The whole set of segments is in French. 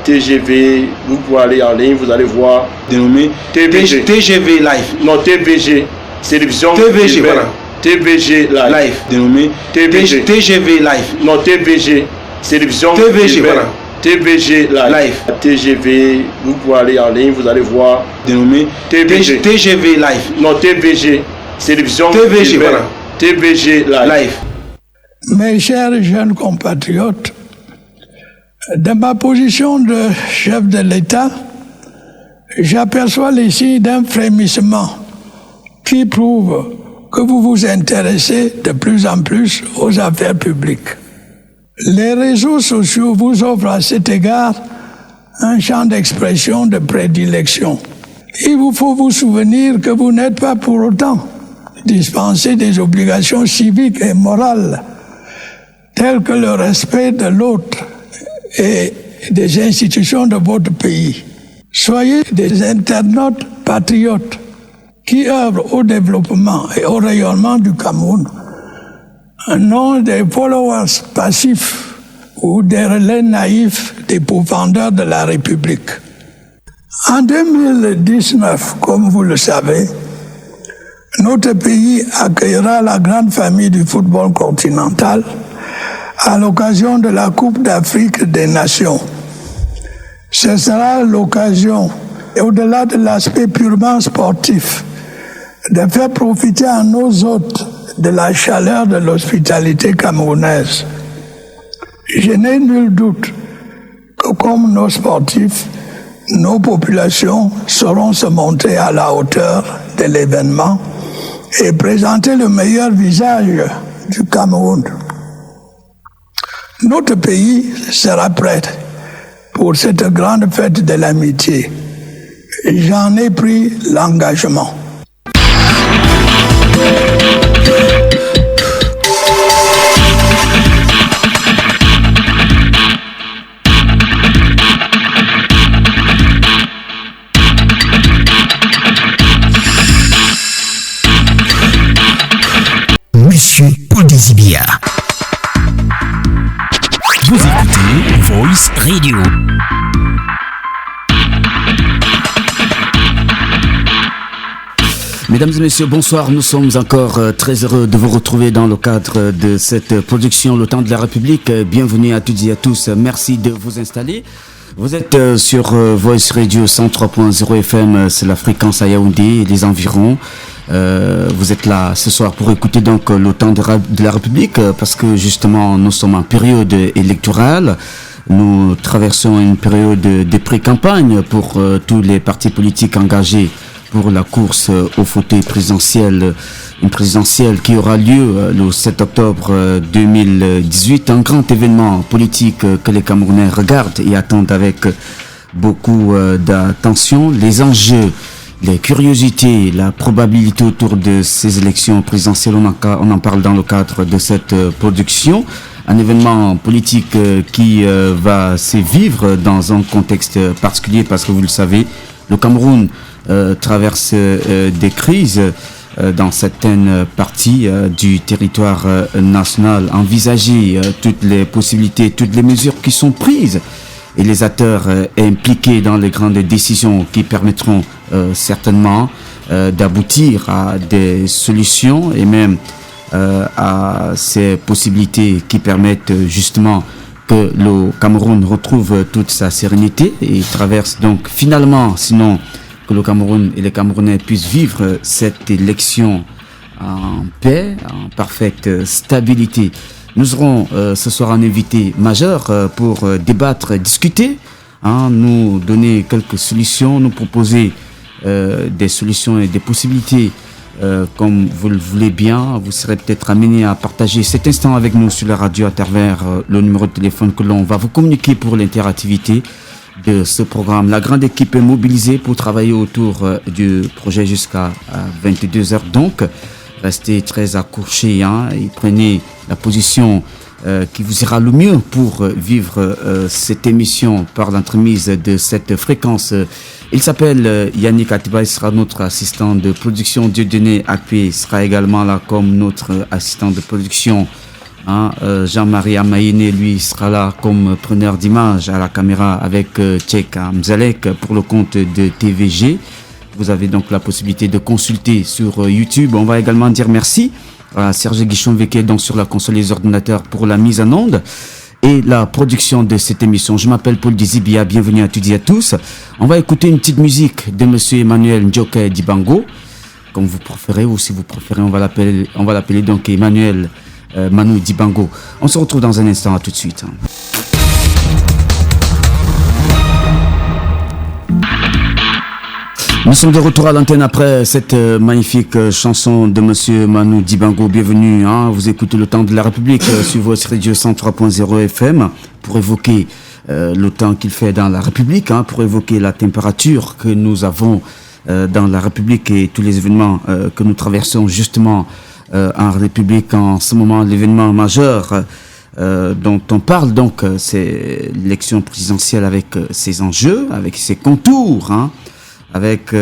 TGV, vous pouvez aller en ligne, vous allez voir. Dénommé TVG. TGV Live. Non, TVG. Télévision. TVG, voilà. TVG Live. Live. Dénommé TVG. TGV Live. Non, TVG. Télévision. TVG, voilà. TVG Live. TGV, vous pouvez aller en ligne, vous allez voir. Dénommé TVG. TGV Live. Non, TVG. Télévision. TVG, voilà. TVG Live. Mes chers jeunes compatriotes, de ma position de chef de l'État, j'aperçois les signes d'un frémissement qui prouve que vous vous intéressez de plus en plus aux affaires publiques. Les réseaux sociaux vous offrent à cet égard un champ d'expression de prédilection. Il vous faut vous souvenir que vous n'êtes pas pour autant dispensés des obligations civiques et morales telles que le respect de l'autre et des institutions de votre pays. Soyez des internautes patriotes qui œuvrent au développement et au rayonnement du Cameroun, non des followers passifs ou des relais naïfs des pourfendeurs de la République. En 2019, comme vous le savez, notre pays accueillera la grande famille du football continental à l'occasion de la Coupe d'Afrique des Nations. Ce sera l'occasion, au-delà de l'aspect purement sportif, de faire profiter à nos hôtes de la chaleur de l'hospitalité camerounaise. Je n'ai nul doute que comme nos sportifs, nos populations sauront se montrer à la hauteur de l'événement et présenter le meilleur visage du Cameroun. Notre pays sera prêt pour cette grande fête de l'amitié. J'en ai pris l'engagement. Monsieur Paul Désibia. Vous écoutez Voice Radio. Mesdames et messieurs, bonsoir. Nous sommes encore très heureux de vous retrouver dans le cadre de cette production Le Temps de la République. Bienvenue à toutes et à tous. Merci de vous installer. Vous êtes sur Voice Radio 103.0 FM, c'est la fréquence à Yaoundé et les environs. Vous êtes là ce soir pour écouter donc Le Temps de la République parce que justement nous sommes en période électorale. Nous traversons une période de pré-campagne pour tous les partis politiques engagés pour la course au fauteuil présidentiel, une présidentielle qui aura lieu le 7 octobre 2018, un grand événement politique que les Camerounais regardent et attendent avec beaucoup d'attention. Les enjeux, les curiosités, la probabilité autour de ces élections présidentielles, on en parle dans le cadre de cette production. Un événement politique qui va se vivre dans un contexte particulier parce que vous le savez, le Cameroun traverse des crises dans certaines parties du territoire national. Envisager toutes les possibilités, toutes les mesures qui sont prises et les acteurs impliqués dans les grandes décisions qui permettront certainement d'aboutir à des solutions et même à ces possibilités qui permettent justement que le Cameroun retrouve toute sa sérénité et traverse donc finalement, sinon que le Cameroun et les Camerounais puissent vivre cette élection en paix, en parfaite stabilité. Nous aurons ce soir un invité majeur pour débattre, discuter, nous donner quelques solutions, nous proposer des solutions et des possibilités comme vous le voulez bien. Vous serez peut-être amené à partager cet instant avec nous sur la radio à travers le numéro de téléphone que l'on va vous communiquer pour l'interactivité de ce programme. La grande équipe est mobilisée pour travailler autour du projet jusqu'à 22h. Donc, restez très accrochés et prenez la position qui vous ira le mieux pour vivre cette émission par l'entremise de cette fréquence. Il s'appelle Yannick Atiba, il sera notre assistant de production. Dieudonné Akpé sera également là comme notre assistant de production. Hein, Jean-Marie Amaïné, lui, sera là comme preneur d'image à la caméra avec Tchèque Mzalek pour le compte de TVG. Vous avez donc la possibilité de consulter sur YouTube. On va également dire merci à Serge Guichon-Véquet, donc sur la console des ordinateurs pour la mise en onde et la production de cette émission. Je m'appelle Paul Dizibia, bienvenue à toutes et à tous. On va écouter une petite musique de monsieur Emmanuel Ndjoke Dibango, comme vous préférez, ou si vous préférez, on va l'appeler donc Emmanuel Manu Dibango. On se retrouve dans un instant, à tout de suite. Nous sommes de retour à l'antenne après cette magnifique chanson de monsieur Manu Dibango. Bienvenue, hein, vous écoutez Le Temps de la République sur Voice Radio 103.0 FM pour évoquer le temps qu'il fait dans la République, hein, pour évoquer la température que nous avons dans la République et tous les événements que nous traversons justement en République en ce moment. L'événement majeur dont on parle donc, c'est l'élection présidentielle avec ses enjeux, avec ses contours, hein, avec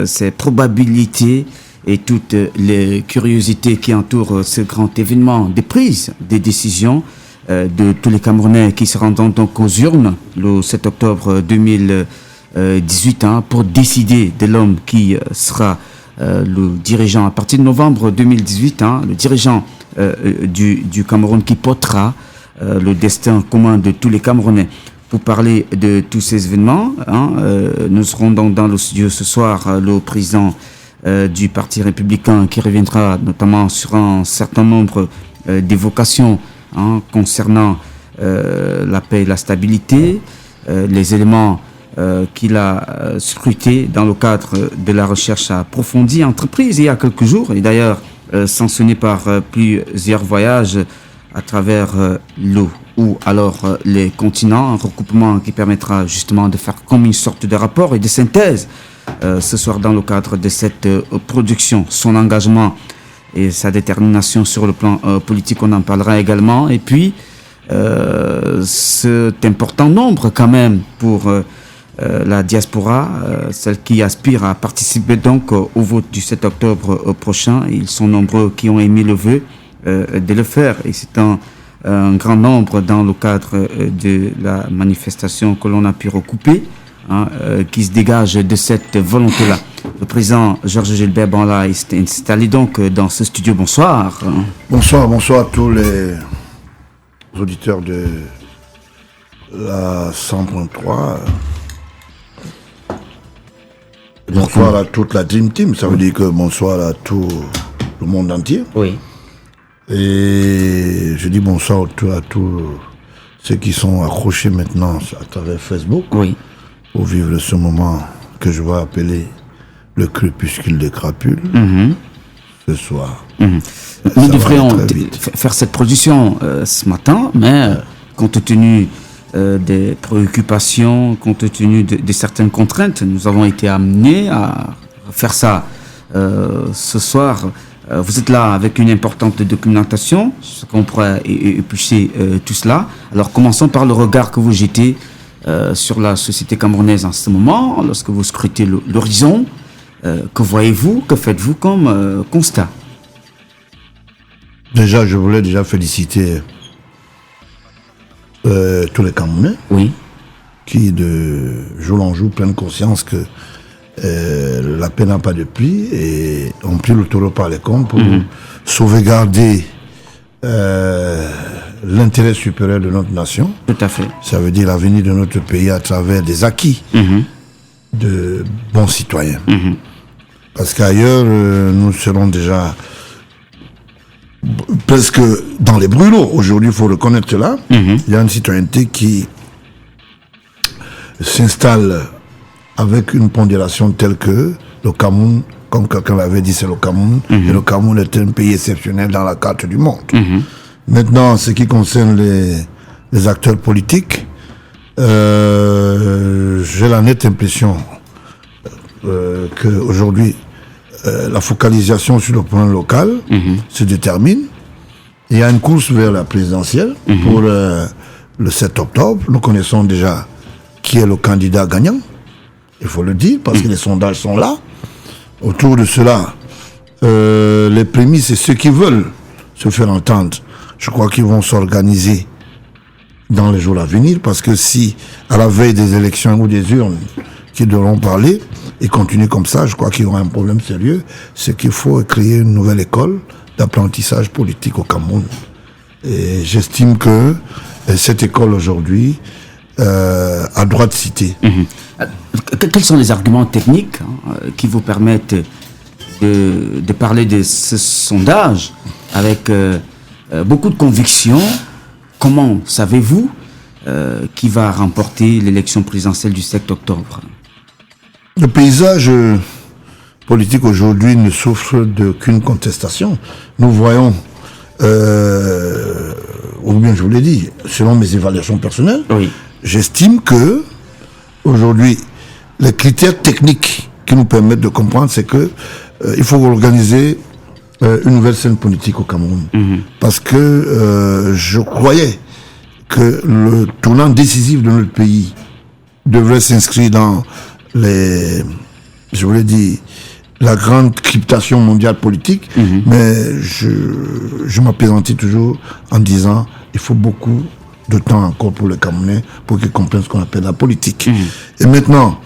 ses probabilités et toutes les curiosités qui entourent ce grand événement, des prises, des décisions de tous les Camerounais qui se rendent donc aux urnes le 7 octobre 2018 hein, pour décider de l'homme qui sera le dirigeant à partir de novembre 2018, hein, le dirigeant du Cameroun qui portera le destin commun de tous les Camerounais. Pour parler de tous ces événements, hein, nous serons donc dans le studio ce soir le président du Parti républicain qui reviendra notamment sur un certain nombre d'évocations hein, concernant la paix et la stabilité, les éléments qu'il a scrutés dans le cadre de la recherche approfondie entreprise il y a quelques jours, et d'ailleurs sanctionné par plusieurs voyages à travers l'eau ou alors les continents, un recoupement qui permettra justement de faire comme une sorte de rapport et de synthèse ce soir dans le cadre de cette production. Son engagement et sa détermination sur le plan politique, on en parlera également, et puis cet important nombre quand même pour la diaspora, celle qui aspire à participer donc au vote du 7 octobre prochain. Ils sont nombreux qui ont émis le vœu de le faire, et c'est un grand nombre dans le cadre de la manifestation que l'on a pu recouper, hein, qui se dégage de cette volonté-là. Le président Georges Gilbert Banla est installé donc dans ce studio. Bonsoir. Bonsoir à tous les auditeurs de la 100.3. Bonsoir à toute la Dream Team, ça veut dire que bonsoir à tout le monde entier. Oui. Et je dis bonsoir à tous ceux qui sont accrochés maintenant à travers Facebook. Oui. Pour vivre ce moment que je vais appeler le crépuscule des crapules. Ce soir. Nous devrions faire cette production ce matin, mais compte tenu des préoccupations, compte tenu de certaines contraintes, nous avons été amenés à faire ça ce soir. Vous êtes là avec une importante documentation, ce qu'on pourrait éplucher tout cela. Alors commençons par le regard que vous jetez sur la société camerounaise en ce moment, lorsque vous scrutez l'horizon. Que voyez-vous, que faites-vous comme constat? Déjà, je voulais féliciter tous les Camerounais, oui, qui de jour en jour prennent conscience que la paix n'a pas de prix et ont pris le taureau par les cornes pour sauvegarder l'intérêt supérieur de notre nation. Tout à fait. Ça veut dire l'avenir de notre pays à travers des acquis de bons citoyens. Parce qu'ailleurs, nous serons déjà presque dans les brûlots. Aujourd'hui, il faut reconnaître cela. Il y a une citoyenneté qui s'installe avec une pondération telle que le Cameroun, comme quelqu'un l'avait dit, c'est le Cameroun, et le Cameroun est un pays exceptionnel dans la carte du monde. Maintenant, ce qui concerne les acteurs politiques, j'ai la nette impression qu'aujourd'hui, la focalisation sur le plan local se détermine. Il y a une course vers la présidentielle pour le 7 octobre. Nous connaissons déjà qui est le candidat gagnant. Il faut le dire, parce que les sondages sont là. Autour de cela, les prémices et ceux qui veulent se faire entendre je crois qu'ils vont s'organiser dans les jours à venir, parce que si, à la veille des élections ou des urnes, qu'ils devront parler et continuer comme ça, je crois qu'il y aura un problème sérieux. C'est qu'il faut créer une nouvelle école d'apprentissage politique au Cameroun. Et j'estime que cette école aujourd'hui a droit de citer. Quels sont les arguments techniques qui vous permettent de parler de ce sondage avec beaucoup de conviction? Comment savez-vous qui va remporter l'élection présidentielle du 7 octobre? Le paysage politique aujourd'hui ne souffre d'aucune contestation. Nous voyons, ou bien je vous l'ai dit, selon mes évaluations personnelles, Oui. j'estime que aujourd'hui, les critères techniques qui nous permettent de comprendre, c'est que il faut organiser une nouvelle scène politique au Cameroun. Parce que je croyais que le tournant décisif de notre pays devrait s'inscrire dans je vous l'ai dit, la grande cryptation mondiale politique, mais je m'apaisantis toujours en disant il faut beaucoup de temps encore pour les Camerounais pour qu'ils comprennent ce qu'on appelle la politique. Et maintenant,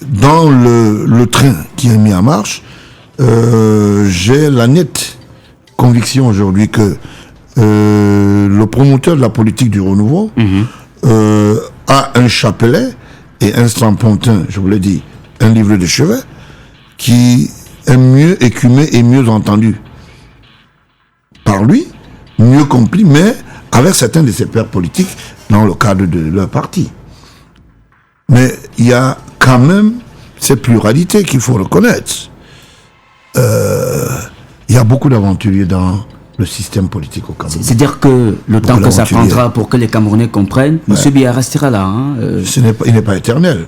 dans le train qui est mis en marche, j'ai la nette conviction aujourd'hui que le promoteur de la politique du renouveau a un chapelet et un strapontin, je vous l'ai dit, un livre de chevet qui est mieux écumé et mieux entendu par lui, mieux compris, mais avec certains de ses pairs politiques dans le cadre de leur parti. Mais il y a quand même cette pluralité qu'il faut reconnaître. Il y a beaucoup d'aventuriers dans le système politique au Cameroun. C'est-à-dire que le temps que ça prendra pour que les Camerounais comprennent, M. Biya restera là. Il n'est pas éternel.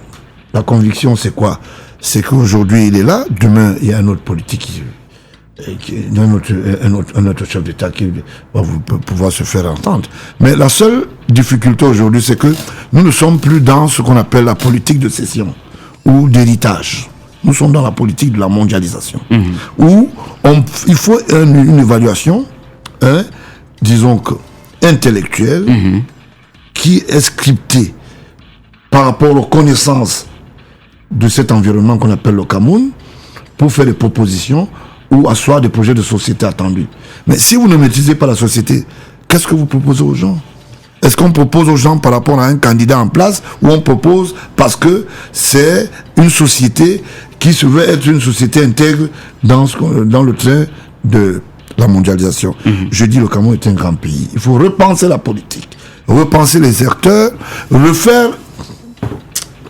La conviction, c'est quoi? C'est qu'aujourd'hui, il est là. Demain, il y a un autre politique, un autre chef d'État qui va pouvoir se faire entendre. Mais la seule difficulté aujourd'hui, c'est que nous ne sommes plus dans ce qu'on appelle la politique de cession ou d'héritage. Nous sommes dans la politique de la mondialisation, où il faut une évaluation, disons que intellectuelle, qui est scriptée par rapport aux connaissances de cet environnement qu'on appelle le Cameroun, pour faire des propositions ou asseoir des projets de société attendus. Mais si vous ne maîtrisez pas la société, qu'est-ce que vous proposez aux gens? Est-ce qu'on propose aux gens par rapport à un candidat en place, ou on propose parce que c'est une société qui se veut être une société intègre dans le train de la mondialisation? Je dis le Cameroun est un grand pays. Il faut repenser la politique, repenser les acteurs, refaire,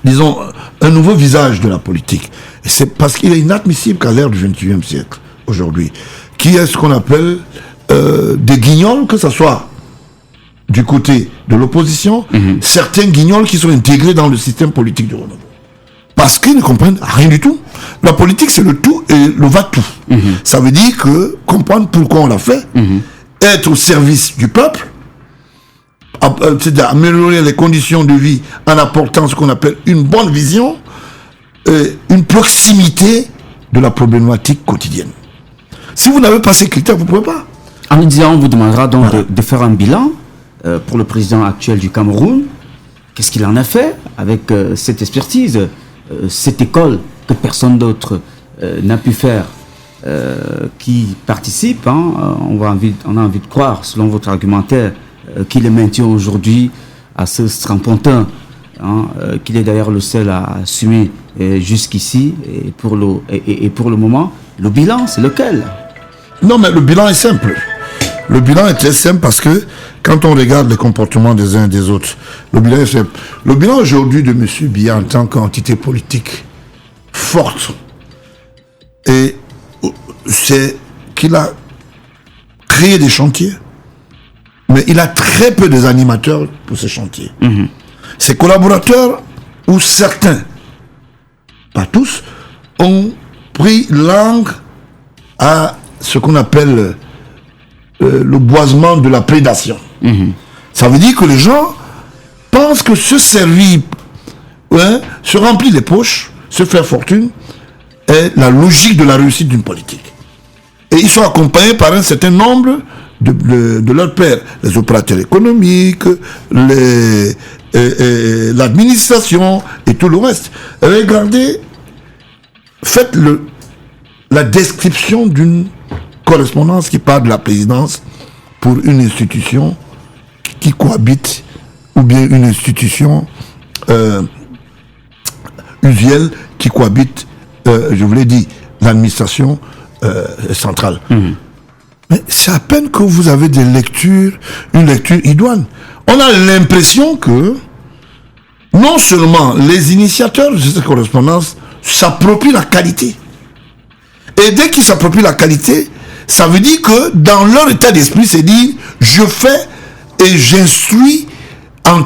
disons, un nouveau visage de la politique. Et c'est parce qu'il est inadmissible qu'à l'ère du XXIe siècle, aujourd'hui, qui est ce qu'on appelle des guignols, que ce soit du côté de l'opposition, certains guignols qui sont intégrés dans le système politique du renouveau. Parce qu'ils ne comprennent rien du tout. La politique, c'est le tout et le va-tout. Ça veut dire que comprendre pourquoi on l'a fait, être au service du peuple, c'est-à-dire améliorer les conditions de vie en apportant ce qu'on appelle une bonne vision, une proximité de la problématique quotidienne. Si vous n'avez pas ces critères, vous ne pouvez pas. En le disant, on vous demandera donc de faire un bilan pour le président actuel du Cameroun. Qu'est-ce qu'il en a fait avec cette expertise, cette école que personne d'autre n'a pu faire, qui participe, on a envie de croire, selon votre argumentaire, qu'il est maintient aujourd'hui à ce strapontin, qu'il est d'ailleurs le seul à assumer jusqu'ici, et pour le moment, le bilan, c'est lequel? Non, mais le bilan est simple. Le bilan est très simple parce que quand on regarde les comportements des uns et des autres, le bilan est simple. Le bilan aujourd'hui de M. Biya en tant qu'entité politique forte, et c'est qu'il a créé des chantiers, mais il a très peu des animateurs pour ces chantiers. Ses collaborateurs, ou certains, pas tous, ont pris langue à ce qu'on appelle le boisement de la prédation. Ça veut dire que les gens pensent que se servir, se remplir les poches, se faire fortune, est la logique de la réussite d'une politique. Et ils sont accompagnés par un certain nombre de leur père, les opérateurs économiques, l'administration et tout le reste. Regardez, faites la description d'une correspondance qui part de la présidence pour une institution qui cohabite, ou bien une institution usuelle qui cohabite, je vous l'ai dit, l'administration centrale. Mais c'est à peine que vous avez une lecture idoine. On a l'impression que non seulement les initiateurs de cette correspondance s'approprient la qualité, et dès qu'ils s'approprient la qualité, ça veut dire que dans leur état d'esprit, c'est dire je fais et j'instruis en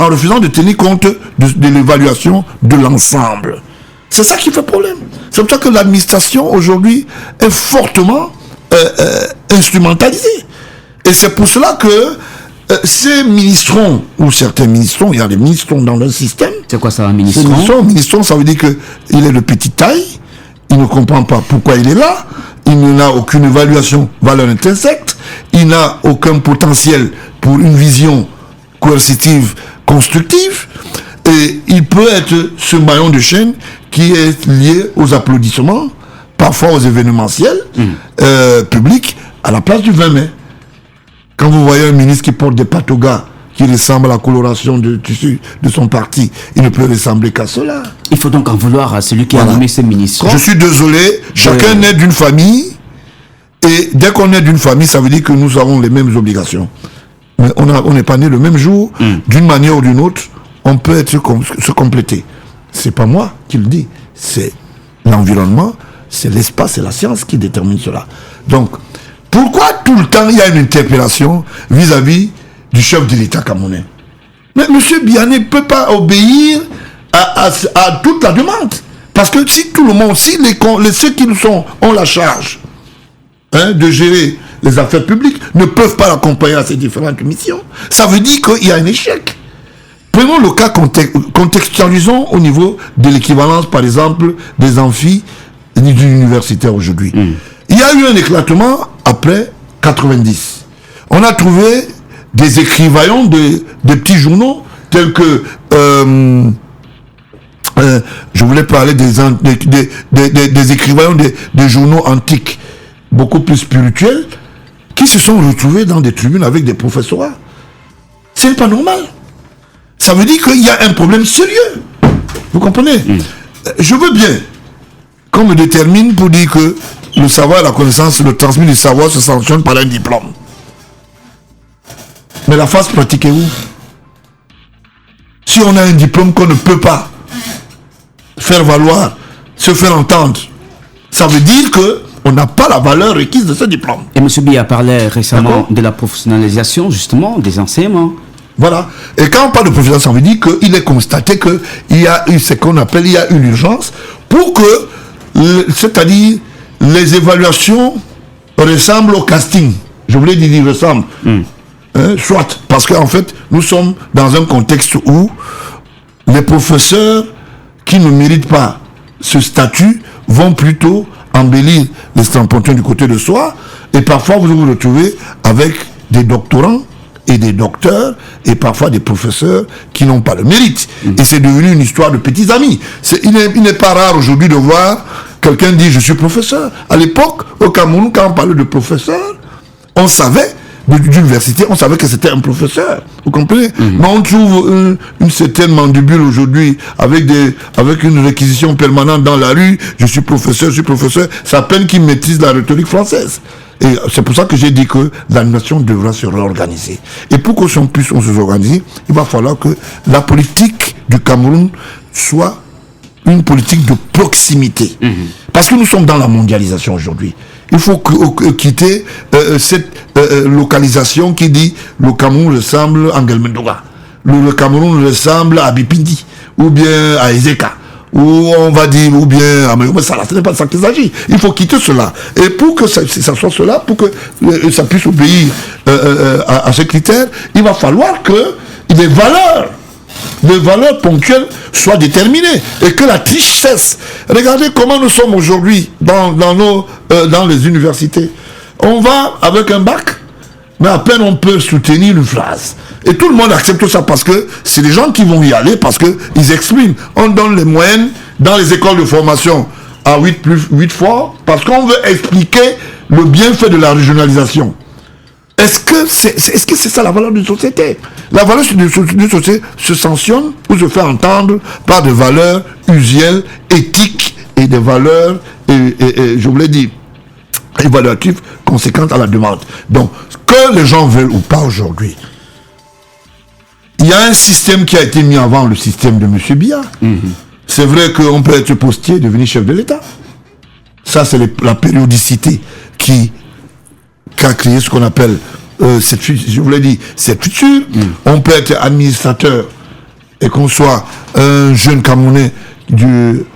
refusant de tenir compte de l'évaluation de l'ensemble. C'est ça qui fait problème. C'est pour ça que l'administration aujourd'hui est fortement instrumentalisée. Et c'est pour cela que ces ministrons, ou certains ministrons, il y a des ministrons dans le système. C'est quoi ça, un ministron? Ministron, ça veut dire qu'il est de petite taille, il ne comprend pas pourquoi il est là, il n'a aucune évaluation valeur intrinsèque, il n'a aucun potentiel pour une vision coercitive, constructive, et il peut être ce maillon de chaîne qui est lié aux applaudissements, parfois aux événementiels publics, à la place du 20 mai. Quand vous voyez un ministre qui porte des patogas qui ressemblent à la coloration de tissu de son parti, il ne peut ressembler qu'à cela. Il faut donc en vouloir à celui qui a nommé ces ministres. Je suis désolé, chacun naît d'une famille, et dès qu'on est d'une famille, ça veut dire que nous avons les mêmes obligations. Mais on n'est pas né le même jour, d'une manière ou d'une autre, on peut se compléter. C'est pas moi qui le dis, c'est l'environnement, c'est l'espace et la science qui déterminent cela. Donc, pourquoi tout le temps il y a une interpellation vis-à-vis du chef de l'État camerounais? Mais M. Biya ne peut pas obéir à toute la demande. Parce que si tout le monde, si ceux qui ont la charge de gérer les affaires publiques ne peuvent pas l'accompagner à ces différentes missions, ça veut dire qu'il y a un échec. Prenons le cas, contextualisons au niveau de l'équivalence, par exemple, des amphis universitaires aujourd'hui. Il y a eu un éclatement après 90. On a trouvé des écrivaillons de petits journaux tels que je voulais parler des écrivaillons des journaux antiques beaucoup plus spirituels qui se sont retrouvés dans des tribunes avec des professorats. Ce n'est pas normal. Ça veut dire qu'il y a un problème sérieux. Vous comprenez? Je veux bien qu'on me détermine pour dire que le savoir, la connaissance, le transmis du savoir se sanctionne par un diplôme. Mais la phase pratique est où? Si on a un diplôme qu'on ne peut pas faire valoir, se faire entendre, ça veut dire qu'on n'a pas la valeur requise de ce diplôme. Et M. Biya parlait récemment de la professionnalisation, justement, des enseignements. Voilà. Et quand on parle de professionnalisation, ça veut dire qu'il est constaté qu'il y a ce qu'on appelle, il y a une urgence pour que, c'est-à-dire, les évaluations ressemblent au casting. Je voulais dire ressemblent. Soit, parce qu'en fait, nous sommes dans un contexte où les professeurs qui ne méritent pas ce statut vont plutôt embellir les strapontins du côté de soi, et parfois vous vous retrouvez avec des doctorants et des docteurs, et parfois des professeurs qui n'ont pas le mérite. Et c'est devenu une histoire de petits amis. Il n'est pas rare aujourd'hui de voir quelqu'un dire « je suis professeur ». À l'époque, au Cameroun, quand on parlait de professeur, on savait, d'université, on savait que c'était un professeur. Vous comprenez? Mais on trouve une certaine mandibule aujourd'hui avec une réquisition permanente dans la rue. Je suis professeur. C'est à peine qu'il maîtrise la rhétorique française. Et c'est pour ça que j'ai dit que la nation devra se réorganiser. Et pour qu'on puisse se organiser, il va falloir que la politique du Cameroun soit une politique de proximité. Parce que nous sommes dans la mondialisation aujourd'hui. Il faut quitter cette localisation qui dit le Cameroun ressemble à Ngelmendoga, le Cameroun ressemble à Bipindi, ou bien à Ezeka, ou on va dire, ou bien à Mayoma-Sala. Ce n'est pas de ça qu'il s'agit. Il faut quitter cela. Et pour que ça soit cela, pour que ça puisse obéir à ce critère, il va falloir que les valeurs ponctuelles soient déterminées et que la triche cesse. Regardez comment nous sommes aujourd'hui dans les universités. On va avec un bac, mais à peine on peut soutenir une phrase. Et tout le monde accepte ça parce que c'est des gens qui vont y aller, parce qu'ils expriment. On donne les moyennes dans les écoles de formation à 8 fois, parce qu'on veut expliquer le bienfait de la régionalisation. Est-ce que c'est ça la valeur d'une société? La valeur d'une société se sanctionne ou se fait entendre par des valeurs usuelles, éthiques et des valeurs, je vous l'ai dit, évaluatives conséquentes à la demande. Donc, que les gens veulent ou pas aujourd'hui, il y a un système qui a été mis avant, le système de M. Biya. C'est vrai qu'on peut être postier et devenir chef de l'État. Ça, c'est la périodicité qui a créé ce qu'on appelle, je vous l'ai dit, cette future. On peut être administrateur et qu'on soit un jeune Camerounais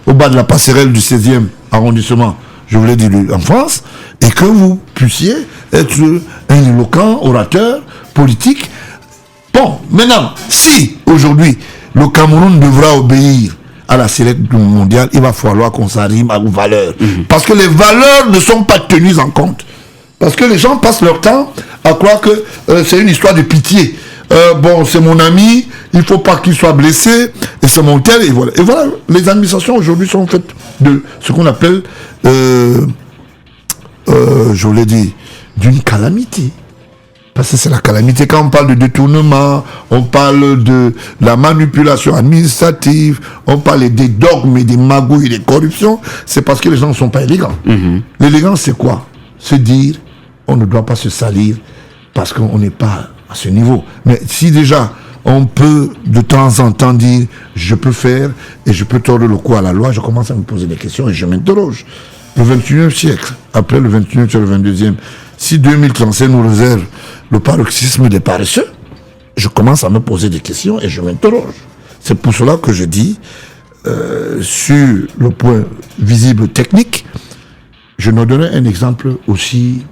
au bas de la passerelle du 16e arrondissement, je vous l'ai dit, en France, et que vous puissiez être un éloquent orateur politique. Bon, maintenant, si aujourd'hui le Cameroun devra obéir à la sélection mondiale, il va falloir qu'on s'arrime aux valeurs. Parce que les valeurs ne sont pas tenues en compte. Parce que les gens passent leur temps à croire que c'est une histoire de pitié. Bon, c'est mon ami, il ne faut pas qu'il soit blessé, et c'est mon tel, et voilà. Et voilà, les administrations aujourd'hui sont faites de ce qu'on appelle, je vous l'ai dit, d'une calamité. Parce que c'est la calamité. Quand on parle de détournement, on parle de la manipulation administrative, on parle des dogmes et des magouilles et des corruptions, c'est parce que les gens ne sont pas élégants. L'élégance, c'est quoi? Se dire, on ne doit pas se salir parce qu'on n'est pas à ce niveau. Mais si déjà, on peut de temps en temps dire, je peux faire et je peux tordre le cou à la loi, je commence à me poser des questions et je m'interroge. Le 21e siècle, après le 21e sur le 22e, si 2035 nous réserve le paroxysme des paresseux, je commence à me poser des questions et je m'interroge. C'est pour cela que je dis, sur le point visible technique, je nous donnerai un exemple aussi,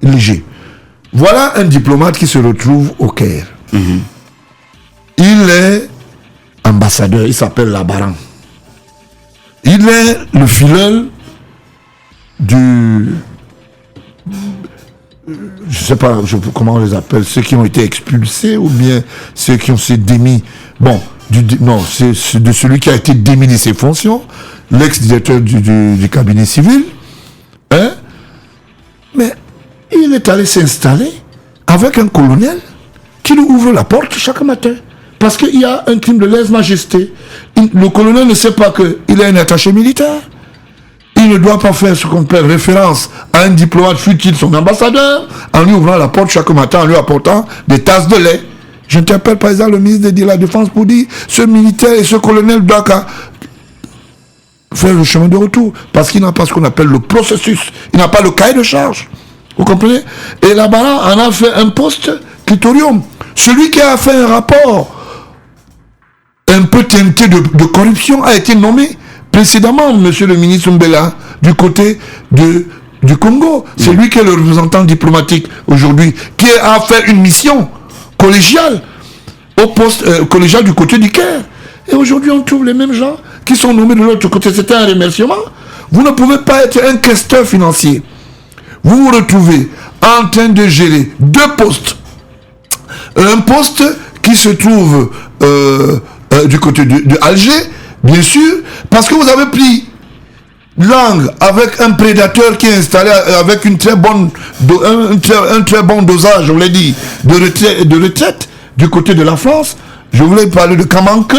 léger. Voilà un diplomate qui se retrouve au Caire. Il est ambassadeur, il s'appelle Labaran. Il est le filleul je sais pas comment on les appelle, ceux qui ont été expulsés ou bien ceux qui ont été démis. Bon, c'est de celui qui a été démis de ses fonctions, l'ex-directeur du cabinet civil. Hein? Mais il est allé s'installer avec un colonel qui lui ouvre la porte chaque matin. Parce qu'il y a un crime de lèse-majesté. Le colonel ne sait pas qu'il est un attaché militaire. Il ne doit pas faire ce qu'on appelle référence à un diplomate, fut-il son ambassadeur, en lui ouvrant la porte chaque matin, en lui apportant des tasses de lait. J'interpelle par exemple le ministre de la Défense pour dire ce militaire et ce colonel doivent faire le chemin de retour. Parce qu'il n'a pas ce qu'on appelle le processus. Il n'a pas le cahier de charge. Vous comprenez? Et là-bas, on a fait un poste clitorium. Celui qui a fait un rapport un peu teinté de corruption a été nommé précédemment, monsieur le ministre Mbela, du côté du Congo. C'est lui qui est le représentant diplomatique aujourd'hui, qui a fait une mission collégiale au poste collégial du côté du Caire. Et aujourd'hui, on trouve les mêmes gens qui sont nommés de l'autre côté. C'était un remerciement. Vous ne pouvez pas être un questeur financier. Vous vous retrouvez en train de gérer deux postes. Un poste qui se trouve du côté de Alger, bien sûr, parce que vous avez pris langue avec un prédateur qui est installé avec un très bon dosage, je vous l'ai dit, de retraite du côté de la France. Je voulais parler de Kamanke,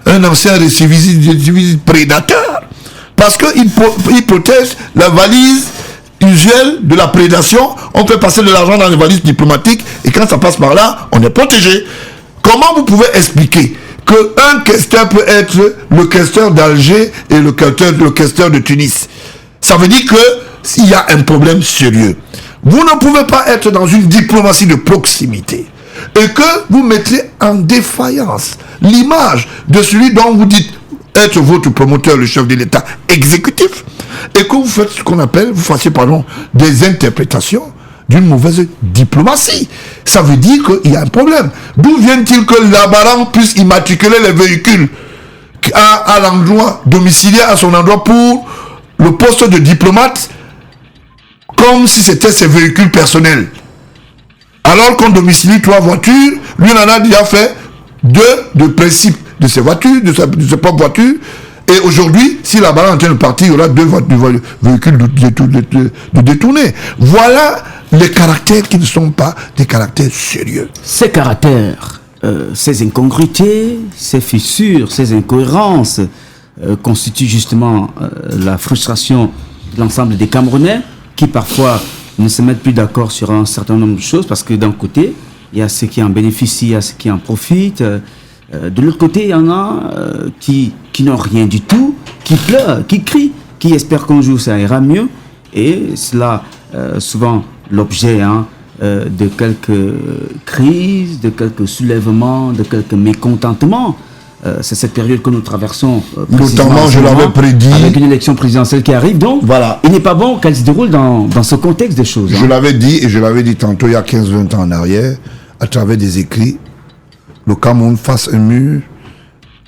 un ancien récidiviste prédateur, parce qu'il protège la valise usuelle de la prédation. On fait passer de l'argent dans les valises diplomatiques et quand ça passe par là, on est protégé. Comment vous pouvez expliquer qu'un questeur peut être le questeur d'Alger et le questeur de Tunis? Ça veut dire qu'il y a un problème sérieux. Vous ne pouvez pas être dans une diplomatie de proximité et que vous mettez en défaillance l'image de celui dont vous dites être votre promoteur, le chef de l'État exécutif, et que vous faites ce qu'on appelle, des interprétations d'une mauvaise diplomatie. Ça veut dire qu'il y a un problème. D'où vient-il que Labaran puisse immatriculer les véhicules à l'endroit domicilié à son endroit pour le poste de diplomate, comme si c'était ses véhicules personnels. Alors qu'on domicilie 3 voitures, lui en a déjà fait 2 de principe de ses voitures, de ses propres voitures. Et aujourd'hui, si la balle est en train de partir, il y aura 2 véhicules de détournés. Voilà les caractères qui ne sont pas des caractères sérieux. Ces caractères, ces incongruités, ces fissures, ces incohérences constituent justement la frustration de l'ensemble des Camerounais qui parfois ne se mettent plus d'accord sur un certain nombre de choses parce que d'un côté, il y a ceux qui en bénéficient, il y a ceux qui en profitent. De l'autre côté, il y en a qui n'ont rien du tout, qui pleurent, qui crient, qui espèrent qu'un jour ça ira mieux. Et cela, souvent, l'objet de quelques crises, de quelques soulèvements, de quelques mécontentements. C'est cette période que nous traversons. Notamment, je l'avais prédit. Avec une élection présidentielle qui arrive. Donc, voilà. Il n'est pas bon qu'elle se déroule dans ce contexte des choses. Je l'avais dit, et je l'avais dit tantôt, il y a 15-20 ans en arrière, à travers des écrits, le Cameroun face un mur,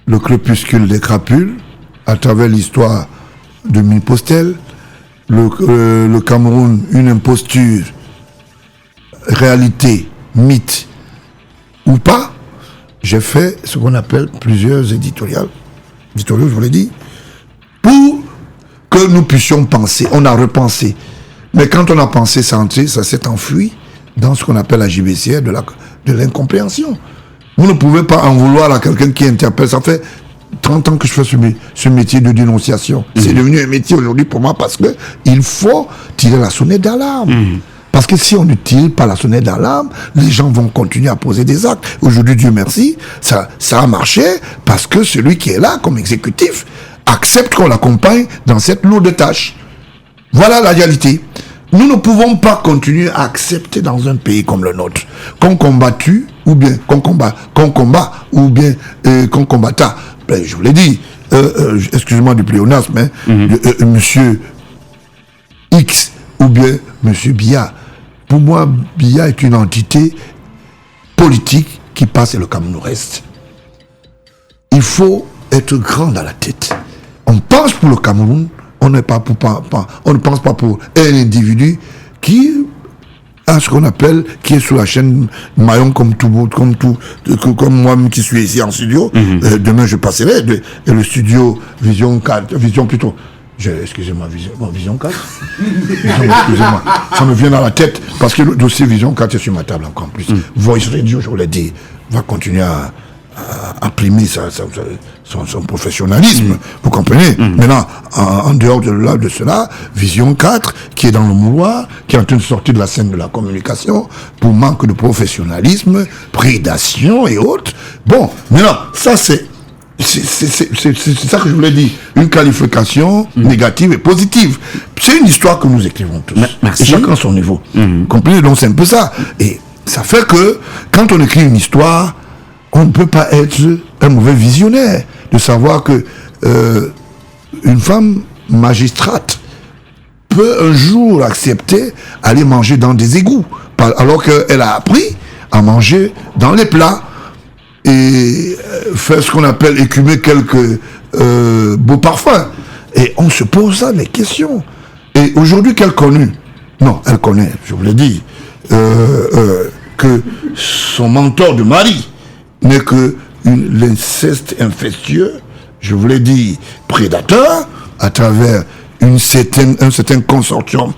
le crépuscule des crapules, à travers l'histoire de Mipostel, le Cameroun, une imposture, réalité, mythe ou pas. J'ai fait ce qu'on appelle plusieurs éditoriaux, je vous l'ai dit, pour que nous puissions penser. On a repensé. Mais quand on a pensé ça s'est enfui dans ce qu'on appelle la JBCR de l'incompréhension. Vous ne pouvez pas en vouloir à quelqu'un qui interpelle. Ça fait 30 ans que je fais ce métier de dénonciation. C'est devenu un métier aujourd'hui pour moi parce que il faut tirer la sonnette d'alarme. Parce que si on ne tire pas la sonnette d'alarme, les gens vont continuer à poser des actes. Aujourd'hui, Dieu merci, ça a marché parce que celui qui est là comme exécutif accepte qu'on l'accompagne dans cette lourde tâche. Voilà la réalité. Nous ne pouvons pas continuer à accepter dans un pays comme le nôtre qu'on combattue ou bien qu'on combat ou bien qu'on combatta. Ben, je vous l'ai dit, excusez-moi du pléonasme, mais monsieur X ou bien monsieur Biya. Pour moi, Biya est une entité politique qui passe et le Cameroun reste. Il faut être grand dans la tête. On pense pour le Cameroun, on ne pense pas pour un individu qui a ce qu'on appelle, qui est sur la chaîne maillon comme moi-même qui suis ici en studio. Demain je passerai et le studio Vision 4, excusez-moi, Vision 4. Excusez-moi, ça me vient dans la tête parce que le dossier Vision 4 est sur ma table encore plus. Voice Radio, je vous l'ai dit, va continuer à primer son professionnalisme, vous comprenez. Maintenant, en dehors de cela, Vision 4, qui est dans le mouloir, qui est en train de sortir de la scène de la communication, pour manque de professionnalisme, prédation et autres. Bon, maintenant, ça c'est ça que je voulais dire, une qualification négative et positive. C'est une histoire que nous écrivons tous. Merci. Et chacun à son niveau. Comprenez, donc c'est un peu ça. Et ça fait que, quand on écrit une histoire, on ne peut pas être un mauvais visionnaire de savoir que une femme magistrate peut un jour accepter aller manger dans des égouts, alors qu'elle a appris à manger dans les plats et faire ce qu'on appelle écumer quelques beaux parfums. Et on se pose ça des questions. Et aujourd'hui qu'elle connaît, elle connaît, je vous l'ai dit, que son mentor de mari n'est que l'inceste infectieux, je vous l'ai dit, prédateur, à travers un certain consortium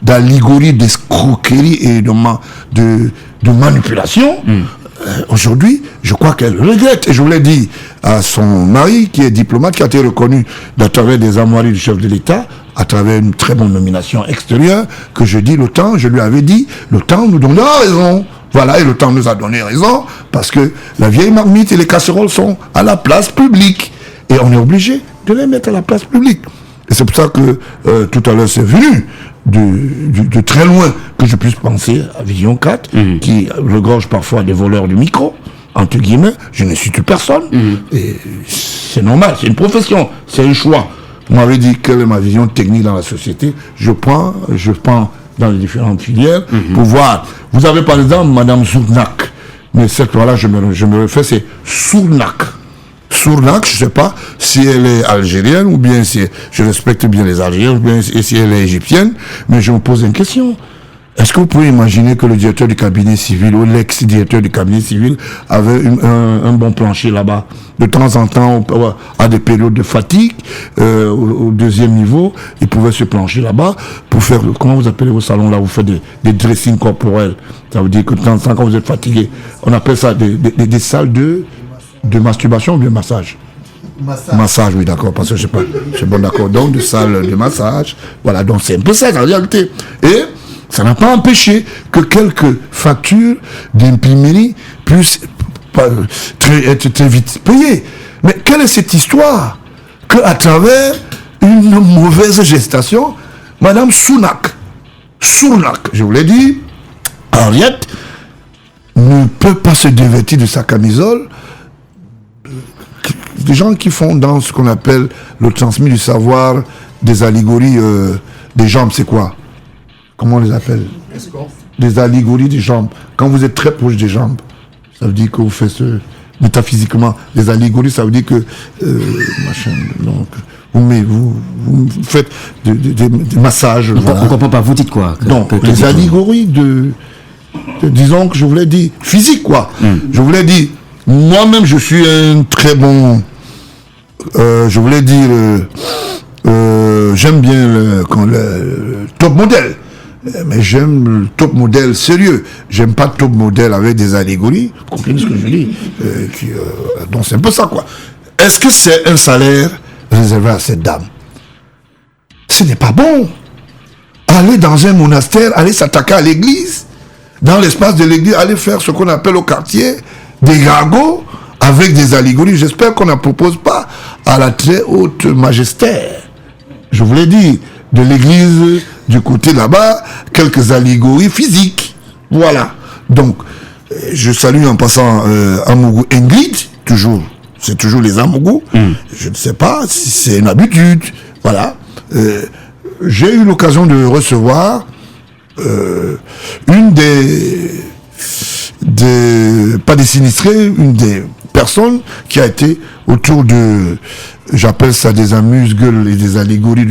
d'allégories, d'escroqueries et de manipulation. Aujourd'hui, je crois qu'elle regrette. Et je vous l'ai dit à son mari, qui est diplomate, qui a été reconnu à travers des armoiries du chef de l'État, à travers une très bonne nomination extérieure, que je lui avais dit, le temps nous donnera raison. Voilà, et le temps nous a donné raison, parce que la vieille marmite et les casseroles sont à la place publique. Et on est obligé de les mettre à la place publique. Et c'est pour ça que tout à l'heure, c'est venu de très loin que je puisse penser à Vision 4, qui regorge parfois des voleurs du micro, entre guillemets. Je ne suis personne. Et c'est normal, c'est une profession, c'est un choix. Vous m'avez dit quelle est ma vision technique dans la société. Je prends dans les différentes filières pour voir. Vous avez par exemple Madame Sournak, mais cette fois-là, je me refais, c'est Sournak. Sournak, je ne sais pas si elle est algérienne ou bien si je respecte bien les Algériens ou bien si elle est égyptienne, mais je me pose une question. Est-ce que vous pouvez imaginer que le directeur du cabinet civil ou l'ex-directeur du cabinet civil avait un bon plancher là-bas? De temps en temps, à des périodes de fatigue, au deuxième niveau, il pouvait se plancher là-bas pour faire, comment vous appelez vos salons là, vous faites des dressings corporels. Ça veut dire que de temps en temps, quand vous êtes fatigué, on appelle ça des salles de masturbation ou bien massage? Massage, oui, d'accord, parce que je sais pas, c'est bon, d'accord. Donc, des salles de massage, voilà, donc c'est un peu ça, en réalité. Et ça n'a pas empêché que quelques factures d'imprimerie puissent être très vite payées. Mais quelle est cette histoire qu'à travers une mauvaise gestation, Madame Sournak, je vous l'ai dit, Henriette, ne peut pas se dévêtir de sa camisole. Des gens qui font dans ce qu'on appelle le transmis du savoir, des allégories des jambes, c'est quoi? Comment on les appelle? Des allégories des jambes. Quand vous êtes très proche des jambes, ça veut dire que vous faites métaphysiquement. Les allégories, ça veut dire que donc, vous faites des massages. On ne comprend pas, vous dites quoi? Donc, les allégories disons que je vous l'ai dit, physique quoi. Je vous l'ai dit, moi-même je suis un très bon, je voulais dire, j'aime bien le top modèle. Mais j'aime le top modèle sérieux. J'aime pas le top modèle avec des allégories. Vous comprenez ce que je dis? Donc c'est un peu ça, quoi. Est-ce que c'est un salaire réservé à cette dame? Ce n'est pas bon. Aller dans un monastère, aller s'attaquer à l'église, dans l'espace de l'église, aller faire ce qu'on appelle au quartier des gargots avec des allégories. J'espère qu'on ne propose pas à la très haute magistère. Je vous l'ai dit, de l'église du côté là-bas, quelques allégories physiques. Voilà. Donc, je salue en passant Amougou Ingrid, toujours. C'est toujours les Amougou. Je ne sais pas si c'est une habitude. Voilà. J'ai eu l'occasion de recevoir une pas des sinistrés, une des personnes qui a été autour de, j'appelle ça des amuse-gueules et des allégories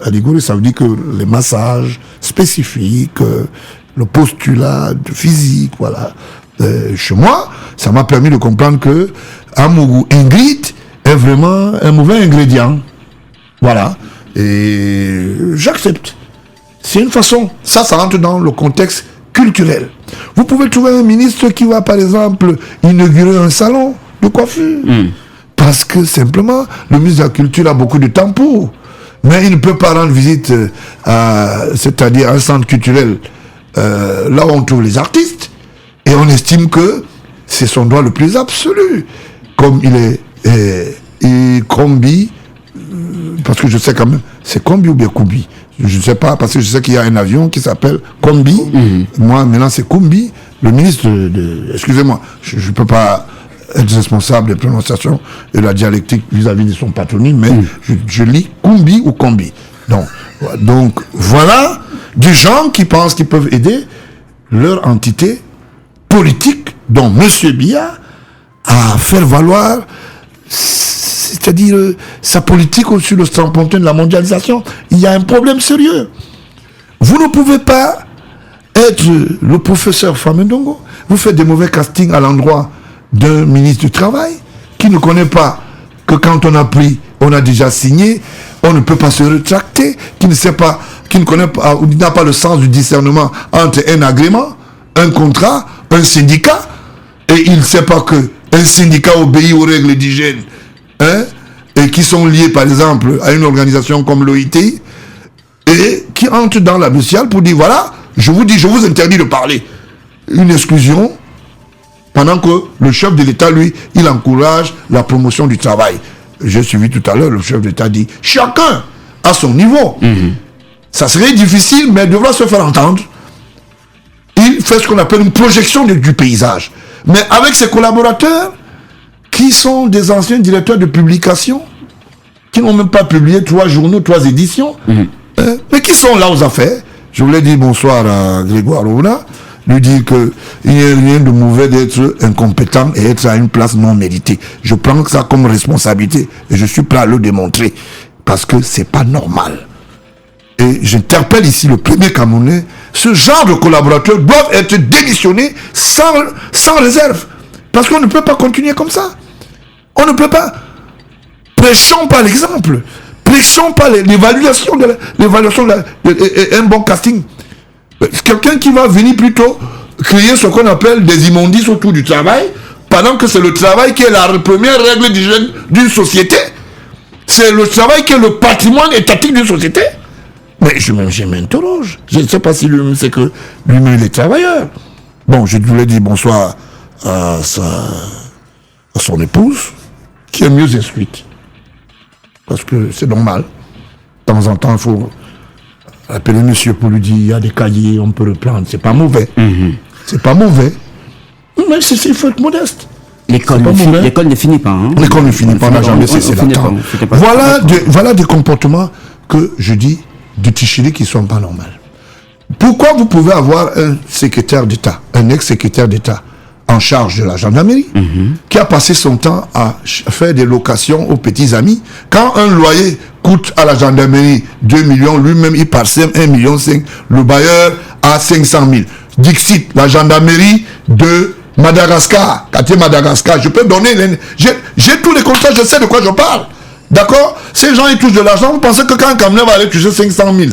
allégorie, ça veut dire que les massages spécifiques, le postulat physique, voilà. Chez moi, ça m'a permis de comprendre que Amougou Ingrid est vraiment un mauvais ingrédient. Voilà. Et j'accepte. C'est une façon. Ça rentre dans le contexte culturel. Vous pouvez trouver un ministre qui va, par exemple, inaugurer un salon de coiffure. Parce que, simplement, le ministre de la Culture a beaucoup de temps pour. Mais il ne peut pas rendre visite c'est-à-dire un centre culturel là où on trouve les artistes, et on estime que c'est son droit le plus absolu, comme il est Kombi, parce que je sais quand même, c'est Kombi ou bien Kumbi, je ne sais pas, parce que je sais qu'il y a un avion qui s'appelle Kombi, moi maintenant c'est Kumbi, le ministre excusez-moi, je ne peux pas être responsable des prononciations et la dialectique vis-à-vis de son patronyme, mais je lis Kumbi ou Kombi. Donc voilà des gens qui pensent qu'ils peuvent aider leur entité politique, dont M. Biya, à faire valoir, c'est-à-dire sa politique sur le strapontin de la mondialisation. Il y a un problème sérieux. Vous ne pouvez pas être le professeur Famendongo, vous faites des mauvais castings à l'endroit d'un ministre du Travail qui ne connaît pas que quand on a pris, on a déjà signé, on ne peut pas se rétracter, qui ne sait pas, qui ne connaît pas, ou n'a pas le sens du discernement entre un agrément, un contrat, un syndicat, et il ne sait pas que un syndicat obéit aux règles d'hygiène, et qui sont liés par exemple à une organisation comme l'OIT, et qui entre dans la Bruxelles pour dire voilà, je vous dis, je vous interdis de parler. Une exclusion. Pendant que le chef de l'État, lui, il encourage la promotion du travail. J'ai suivi tout à l'heure, le chef de l'État dit, chacun à son niveau. Ça serait difficile, mais il devra se faire entendre. Il fait ce qu'on appelle une projection du paysage. Mais avec ses collaborateurs, qui sont des anciens directeurs de publication, qui n'ont même pas publié 3 journaux, 3 éditions, mais qui sont là aux affaires. Je voulais dire bonsoir à Grégoire Ouna, lui dire qu'il n'y a rien de mauvais d'être incompétent et être à une place non méritée. Je prends ça comme responsabilité et je suis prêt à le démontrer parce que c'est pas normal. Et j'interpelle ici le premier Camerounais, ce genre de collaborateurs doivent être démissionnés sans réserve. Parce qu'on ne peut pas continuer comme ça. On ne peut pas. Prêchons par l'exemple. Prêchons par l'évaluation un bon casting. Quelqu'un qui va venir plutôt créer ce qu'on appelle des immondices autour du travail, pendant que c'est le travail qui est la première règle d'hygiène d'une société. C'est le travail qui est le patrimoine étatique d'une société. Mais je m'interroge. Je ne sais pas si lui-même sait que lui-même il est travailleur. Bon, je voulais dire bonsoir à son épouse, qui est mieux instruite. Parce que c'est normal. De temps en temps, il faut appeler monsieur pour lui dire, il y a des cahiers, on peut le prendre. C'est pas mauvais. C'est pas mauvais. Mais il faut être modeste. L'école ne finit pas. Hein. L'école ne finit pas, on n'a jamais cessé d'attendre. Voilà des comportements que je dis de Tichiri qui ne sont pas normaux. Pourquoi vous pouvez avoir un secrétaire d'État, un ex-secrétaire d'État en charge de la gendarmerie, qui a passé son temps à faire des locations aux petits amis, quand un loyer coûte à la gendarmerie 2 millions, lui-même il parsème 1,5 million, le bailleur a 500 000. Dixit, la gendarmerie de Madagascar, quartier Madagascar, je peux donner, j'ai tous les contrats, je sais de quoi je parle. D'accord? Ces gens, ils touchent de l'argent. Vous pensez que quand un camion va aller toucher 500 000,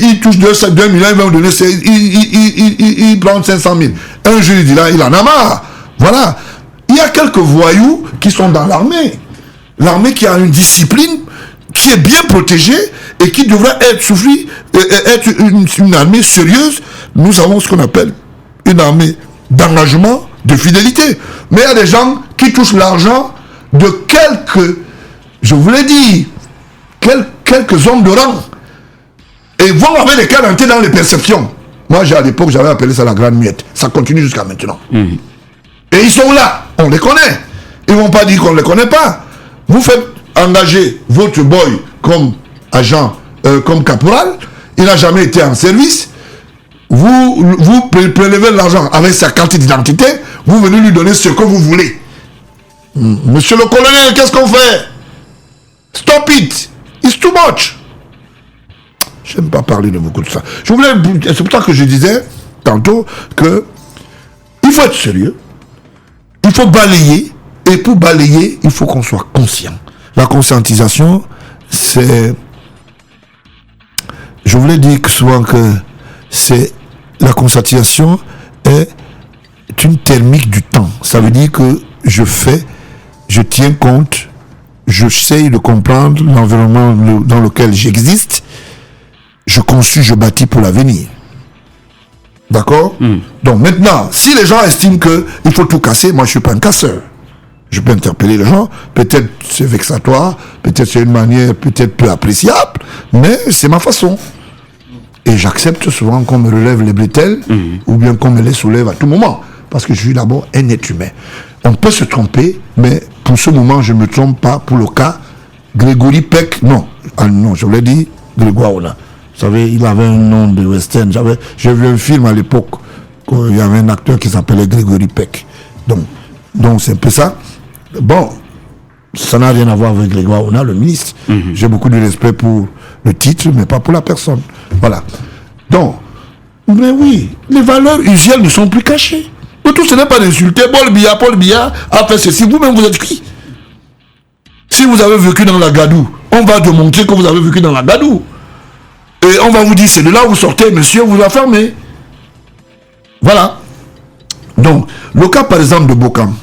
il touche 2 millions, il va vous donner, il prend 500 000. Un jour, il dit là, il en a marre. Voilà. Il y a quelques voyous qui sont dans l'armée. L'armée qui a une discipline, qui est bien protégée et qui devrait être une armée sérieuse. Nous avons ce qu'on appelle une armée d'engagement, de fidélité. Mais il y a des gens qui touchent l'argent de quelques, je vous l'ai dit, quelques hommes de rang. Et vont avec les quarantaines dans les perceptions. Moi, à l'époque, j'avais appelé ça la grande muette. Ça continue jusqu'à maintenant. Et ils sont là. On les connaît. Ils ne vont pas dire qu'on ne les connaît pas. Vous faites engager votre boy comme agent, comme caporal. Il n'a jamais été en service. Vous prélevez l'argent avec sa carte d'identité. Vous venez lui donner ce que vous voulez. Monsieur le colonel, qu'est-ce qu'on fait? Stop it. It's too much. Je n'aime pas parler de beaucoup de ça. C'est pour ça que je disais tantôt que il faut être sérieux, il faut balayer, et pour balayer, il faut qu'on soit conscient. La conscientisation, c'est... Je voulais dire souvent que c'est... La conscientisation est une thermique du temps. Ça veut dire que je tiens compte, j'essaye de comprendre l'environnement dans lequel j'existe. Je conçus, je bâtis pour l'avenir. D'accord? Donc maintenant, si les gens estiment qu'il faut tout casser, moi je ne suis pas un casseur. Je peux interpeller les gens, peut-être c'est vexatoire, peut-être c'est une manière peut-être peu appréciable, mais c'est ma façon. Et j'accepte souvent qu'on me relève les bretelles, ou bien qu'on me les soulève à tout moment, parce que je suis d'abord un être humain. On peut se tromper, mais pour ce moment, je ne me trompe pas. Pour le cas, Grégory Peck, non, je voulais dire Grégoire Ona. Vous savez, il avait un nom de western. J'ai vu un film à l'époque où il y avait un acteur qui s'appelait Grégory Peck. Donc c'est un peu ça. Bon, ça n'a rien à voir avec Grégoire Ona, le ministre. J'ai beaucoup de respect pour le titre, mais pas pour la personne. Voilà. Donc, mais oui, les valeurs usuelles ne sont plus cachées. Le tout, ce n'est pas d'insulter. Paul Biya a fait ceci. Vous-même, vous êtes qui? Si vous avez vécu dans la Gadou, on va démontrer que vous avez vécu dans la Gadou. Et on va vous dire, c'est de là où vous sortez, monsieur, vous la fermez. Voilà. Donc, le cas, par exemple, de Bokam.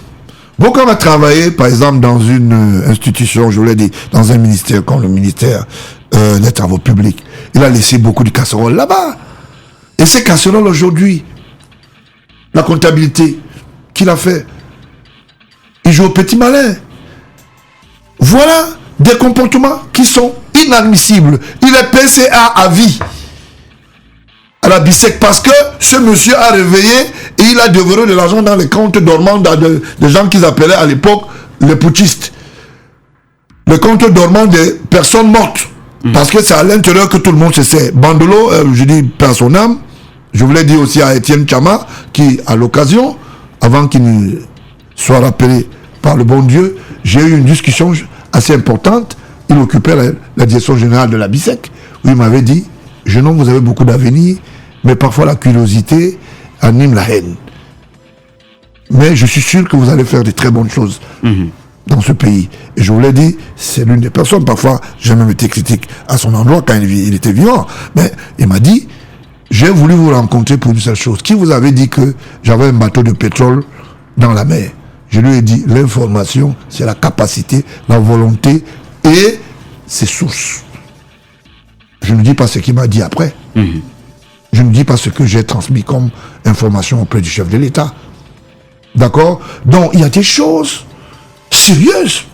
Bokam a travaillé, par exemple, dans une institution, je vous l'ai dit, dans un ministère comme le ministère des Travaux publics. Il a laissé beaucoup de casseroles là-bas. Et ces casseroles, aujourd'hui, la comptabilité qu'il a fait, il joue au petit malin. Voilà des comportements qui sont inadmissibles. Il est PCA à vie à la BISEC parce que ce monsieur a réveillé et il a dévoré de l'argent dans les comptes dormants de gens qu'ils appelaient à l'époque les putschistes. Les comptes dormants des personnes mortes. Parce que c'est à l'intérieur que tout le monde se sait. Bandolo, je dis par son âme, Je voulais dire aussi à Étienne Tchama, qui, à l'occasion, avant qu'il ne soit rappelé par le bon Dieu, j'ai eu une discussion assez importante. Il occupait la direction générale de la BISEC, où il m'avait dit, jeune homme, vous avez beaucoup d'avenir, mais parfois la curiosité anime la haine. Mais je suis sûr que vous allez faire de très bonnes choses dans ce pays. Et je vous l'ai dit, c'est l'une des personnes, parfois j'ai même été critique à son endroit quand il était vivant, mais il m'a dit, j'ai voulu vous rencontrer pour une seule chose. Qui vous avait dit que j'avais un bateau de pétrole dans la mer? Je lui ai dit, l'information, c'est la capacité, la volonté et ses sources. Je ne dis pas ce qu'il m'a dit après. Je ne dis pas ce que j'ai transmis comme information auprès du chef de l'État. D'accord? Donc, il y a des choses sérieuses.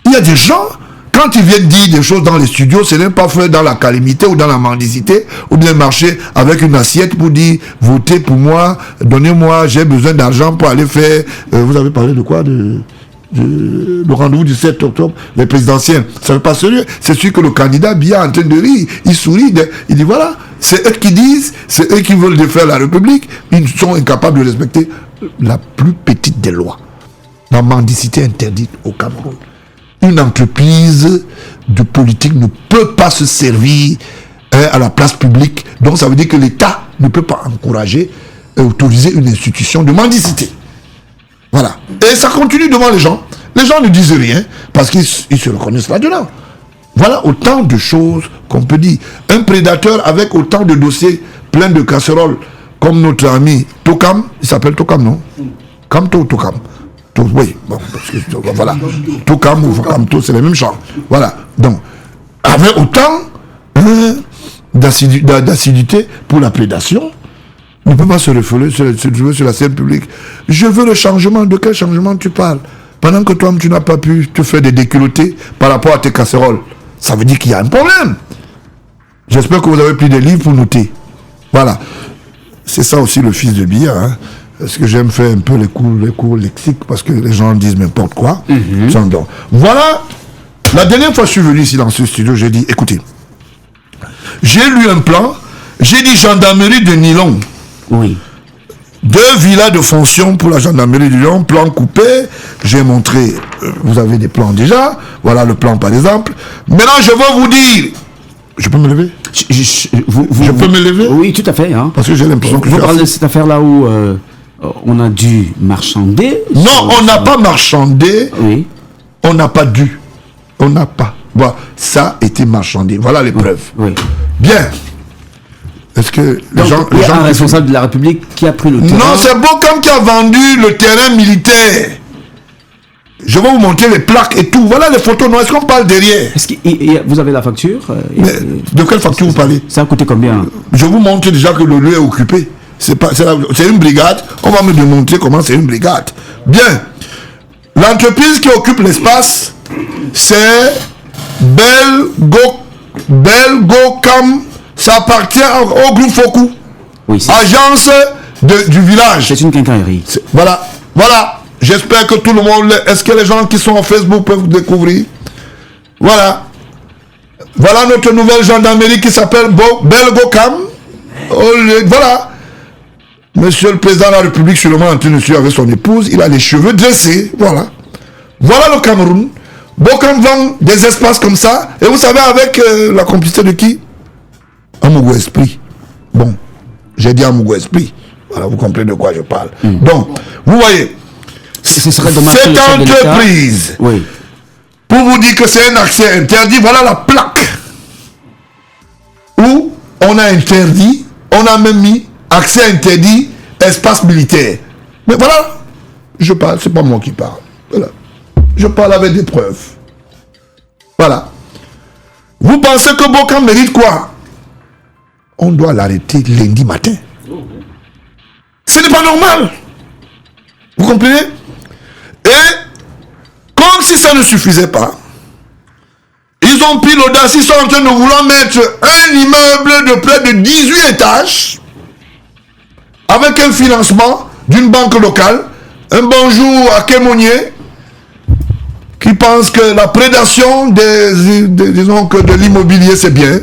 Il y a des gens, quand ils viennent dire des choses dans les studios, ce n'est pas fait dans la calamité ou dans la mendicité, ou bien marcher avec une assiette pour dire, votez pour moi, donnez-moi, j'ai besoin d'argent pour aller faire... vous avez parlé de quoi? Le rendez-vous du 7 octobre, les présidentielles. Ça n'est pas sérieux. C'est sûr que le candidat bien en train de rire, il sourit, il dit voilà, c'est eux qui disent, c'est eux qui veulent défaire la République, ils sont incapables de respecter la plus petite des lois. La mendicité interdite au Cameroun. Une entreprise de politique ne peut pas se servir à la place publique. Donc ça veut dire que l'État ne peut pas encourager et autoriser une institution de mendicité. Voilà. Et ça continue devant les gens. Les gens ne disent rien parce qu'ils se reconnaissent là-dedans. Voilà autant de choses qu'on peut dire. Un prédateur avec autant de dossiers pleins de casseroles comme notre ami Tokam, il s'appelle Tokam, non? Kamto ou Tokam? Oui, bon, parce que voilà. Tokam ou Kamto, c'est les mêmes champs. Voilà. Donc, avec autant d'assiduité pour la prédation, ne peut pas se refouler sur la scène publique. Je veux le changement. De quel changement tu parles? Pendant que toi, tu n'as pas pu te faire des déculottés par rapport à tes casseroles. Ça veut dire qu'il y a un problème. J'espère que vous avez pris des livres pour noter. Voilà. C'est ça aussi le fils de Biya. Hein. Parce que j'aime faire un peu les cours lexiques parce que les gens disent n'importe quoi. Voilà. La dernière fois que je suis venu ici dans ce studio, j'ai dit, écoutez, j'ai lu un plan, j'ai dit gendarmerie de Nilon. Oui. 2 villas de fonction pour la gendarmerie de Lyon, plan coupé. J'ai montré, vous avez des plans déjà. Voilà le plan par exemple. Maintenant, je veux vous dire. Je peux me lever? Je peux me lever? Oui, tout à fait. Hein. Parce que j'ai l'impression que vous parlez de cette affaire-là où on a dû marchander? Non, on n'a pas marchandé. Oui. On n'a pas dû. On n'a pas. Voilà, ça a été marchandé. Voilà les preuves. Oui. Bien. Est-ce que les gens un responsable de la République qui a pris le terrain? Non, c'est Bokam qui a vendu le terrain militaire. Je vais vous montrer les plaques et tout. Voilà les photos. Non, est-ce qu'on parle derrière? Est-ce que vous avez la facture? De quelle facture vous parlez? Ça a coûté combien? Je vous montre déjà que le lieu est occupé. C'est une brigade. On va me démontrer comment c'est une brigade. Bien. L'entreprise qui occupe l'espace, c'est Belgocam. Ça appartient au groupe Fokou. Oui, agence du village. C'est une quincaillerie. Voilà. Voilà. J'espère que tout le monde... Est-ce que les gens qui sont en Facebook peuvent découvrir? Voilà. Voilà notre nouvelle gendarmerie qui s'appelle Belgocam. Voilà. Monsieur le président de la République, sûrement en train de suivre avec son épouse, il a les cheveux dressés. Voilà. Voilà le Cameroun. Bocam vend des espaces comme ça. Et vous savez avec la complicité de qui? Amougou Esprit. Bon, j'ai dit Amougou Esprit. Voilà, vous comprenez de quoi je parle. Donc, vous voyez, cette entreprise, oui, pour vous dire que c'est un accès interdit, voilà la plaque où on a interdit, on a même mis accès interdit, espace militaire. Mais voilà, je parle, c'est pas moi qui parle. Voilà. Je parle avec des preuves. Voilà. Vous pensez que Bokam mérite quoi? On doit l'arrêter lundi matin. Ce n'est pas normal. Vous comprenez? Et comme si ça ne suffisait pas, ils ont pris l'audace, ils sont en train de vouloir mettre un immeuble de près de 18 étages avec un financement d'une banque locale. Un bonjour à Kémonier qui pense que la prédation disons que de l'immobilier c'est bien.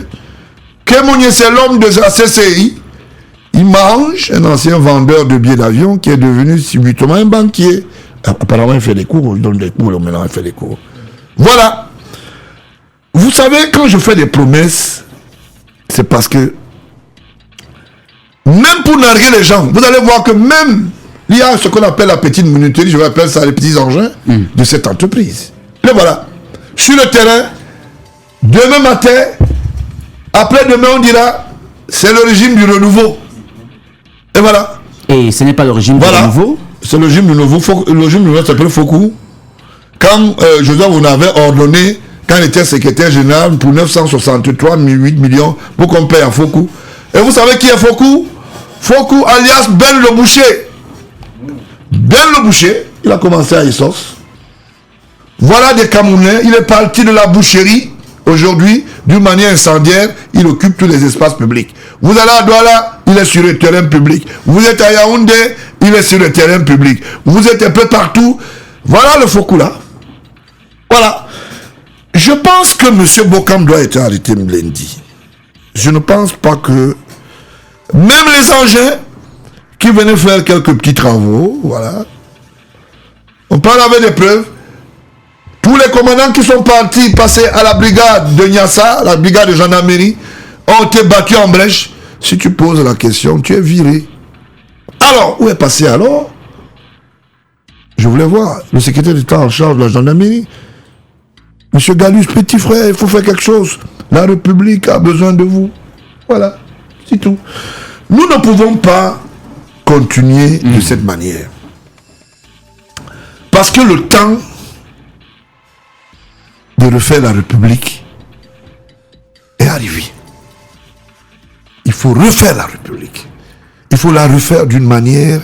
Kémonier, c'est l'homme de la CCI Il mange un ancien vendeur de billets d'avion qui est devenu subitement un banquier. Apparemment, il fait des cours, il donne des cours, maintenant il fait des cours. Voilà. Vous savez, quand je fais des promesses, c'est parce que même pour narguer les gens, vous allez voir que même il y a ce qu'on appelle la petite minuterie, je vais appeler ça les petits engins de cette entreprise. Et voilà. Sur le terrain, demain matin, après-demain, on dira c'est le régime du renouveau. Et voilà. Et ce n'est pas le régime du renouveau? C'est le régime du renouveau. Le régime du renouveau s'appelle Fokou. Quand Joseph vous avait ordonné, quand il était secrétaire général, pour 963,8 millions, pour qu'on paye à Fokou. Et vous savez qui est Fokou? Fokou alias Ben le Boucher. Ben le Boucher, il a commencé à Essos. Voilà des Camerounais, il est parti de la boucherie. Aujourd'hui, d'une manière incendiaire, il occupe tous les espaces publics. Vous allez à Douala, il est sur le terrain public. Vous êtes à Yaoundé, il est sur le terrain public. Vous êtes un peu partout. Voilà le Fokou là. Voilà. Je pense que M. Bokam doit être arrêté lundi. Je ne pense pas que... Même les engins qui venaient faire quelques petits travaux, voilà. On parle avec des preuves. Tous les commandants qui sont partis passer à la brigade de Niassa, la brigade de gendarmerie, ont été battus en brèche. Si tu poses la question, tu es viré. Alors, où est passé alors? Je voulais voir le secrétaire d'État en charge de la gendarmerie. Monsieur Gallus, petit frère, il faut faire quelque chose. La République a besoin de vous. Voilà, c'est tout. Nous ne pouvons pas continuer de cette manière. Parce que le temps de refaire la République est arrivé. Il faut refaire la République. Il faut la refaire d'une manière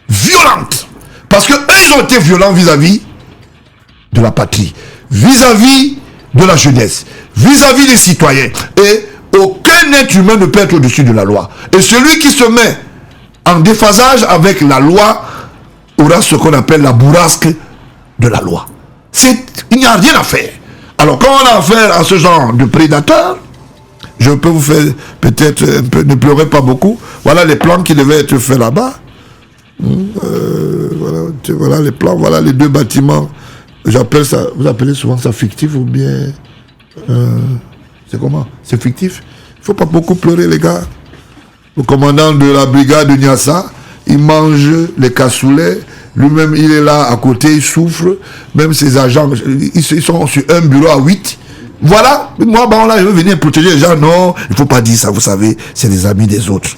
violente. Parce qu'eux, ils ont été violents vis-à-vis de la patrie, vis-à-vis de la jeunesse, vis-à-vis des citoyens. Et aucun être humain ne peut être au-dessus de la loi. Et celui qui se met en déphasage avec la loi aura ce qu'on appelle la bourrasque de la loi. Il n'y a rien à faire. Alors quand on a affaire à ce genre de prédateurs, je peux vous faire peut-être un peu, ne pleurez pas beaucoup. Voilà les plans qui devaient être faits là-bas. Voilà les plans, voilà les deux bâtiments. J'appelle ça, vous appelez souvent ça fictif ou bien... c'est comment? C'est fictif? Il ne faut pas beaucoup pleurer les gars. Le commandant de la brigade de Niassa, il mange les cassoulets. Lui-même, il est là à côté, il souffre. Même ses agents, ils sont sur un bureau à 8. Voilà. Moi, bon, là, je veux venir protéger les gens. Non, il ne faut pas dire ça, vous savez. C'est les amis des autres.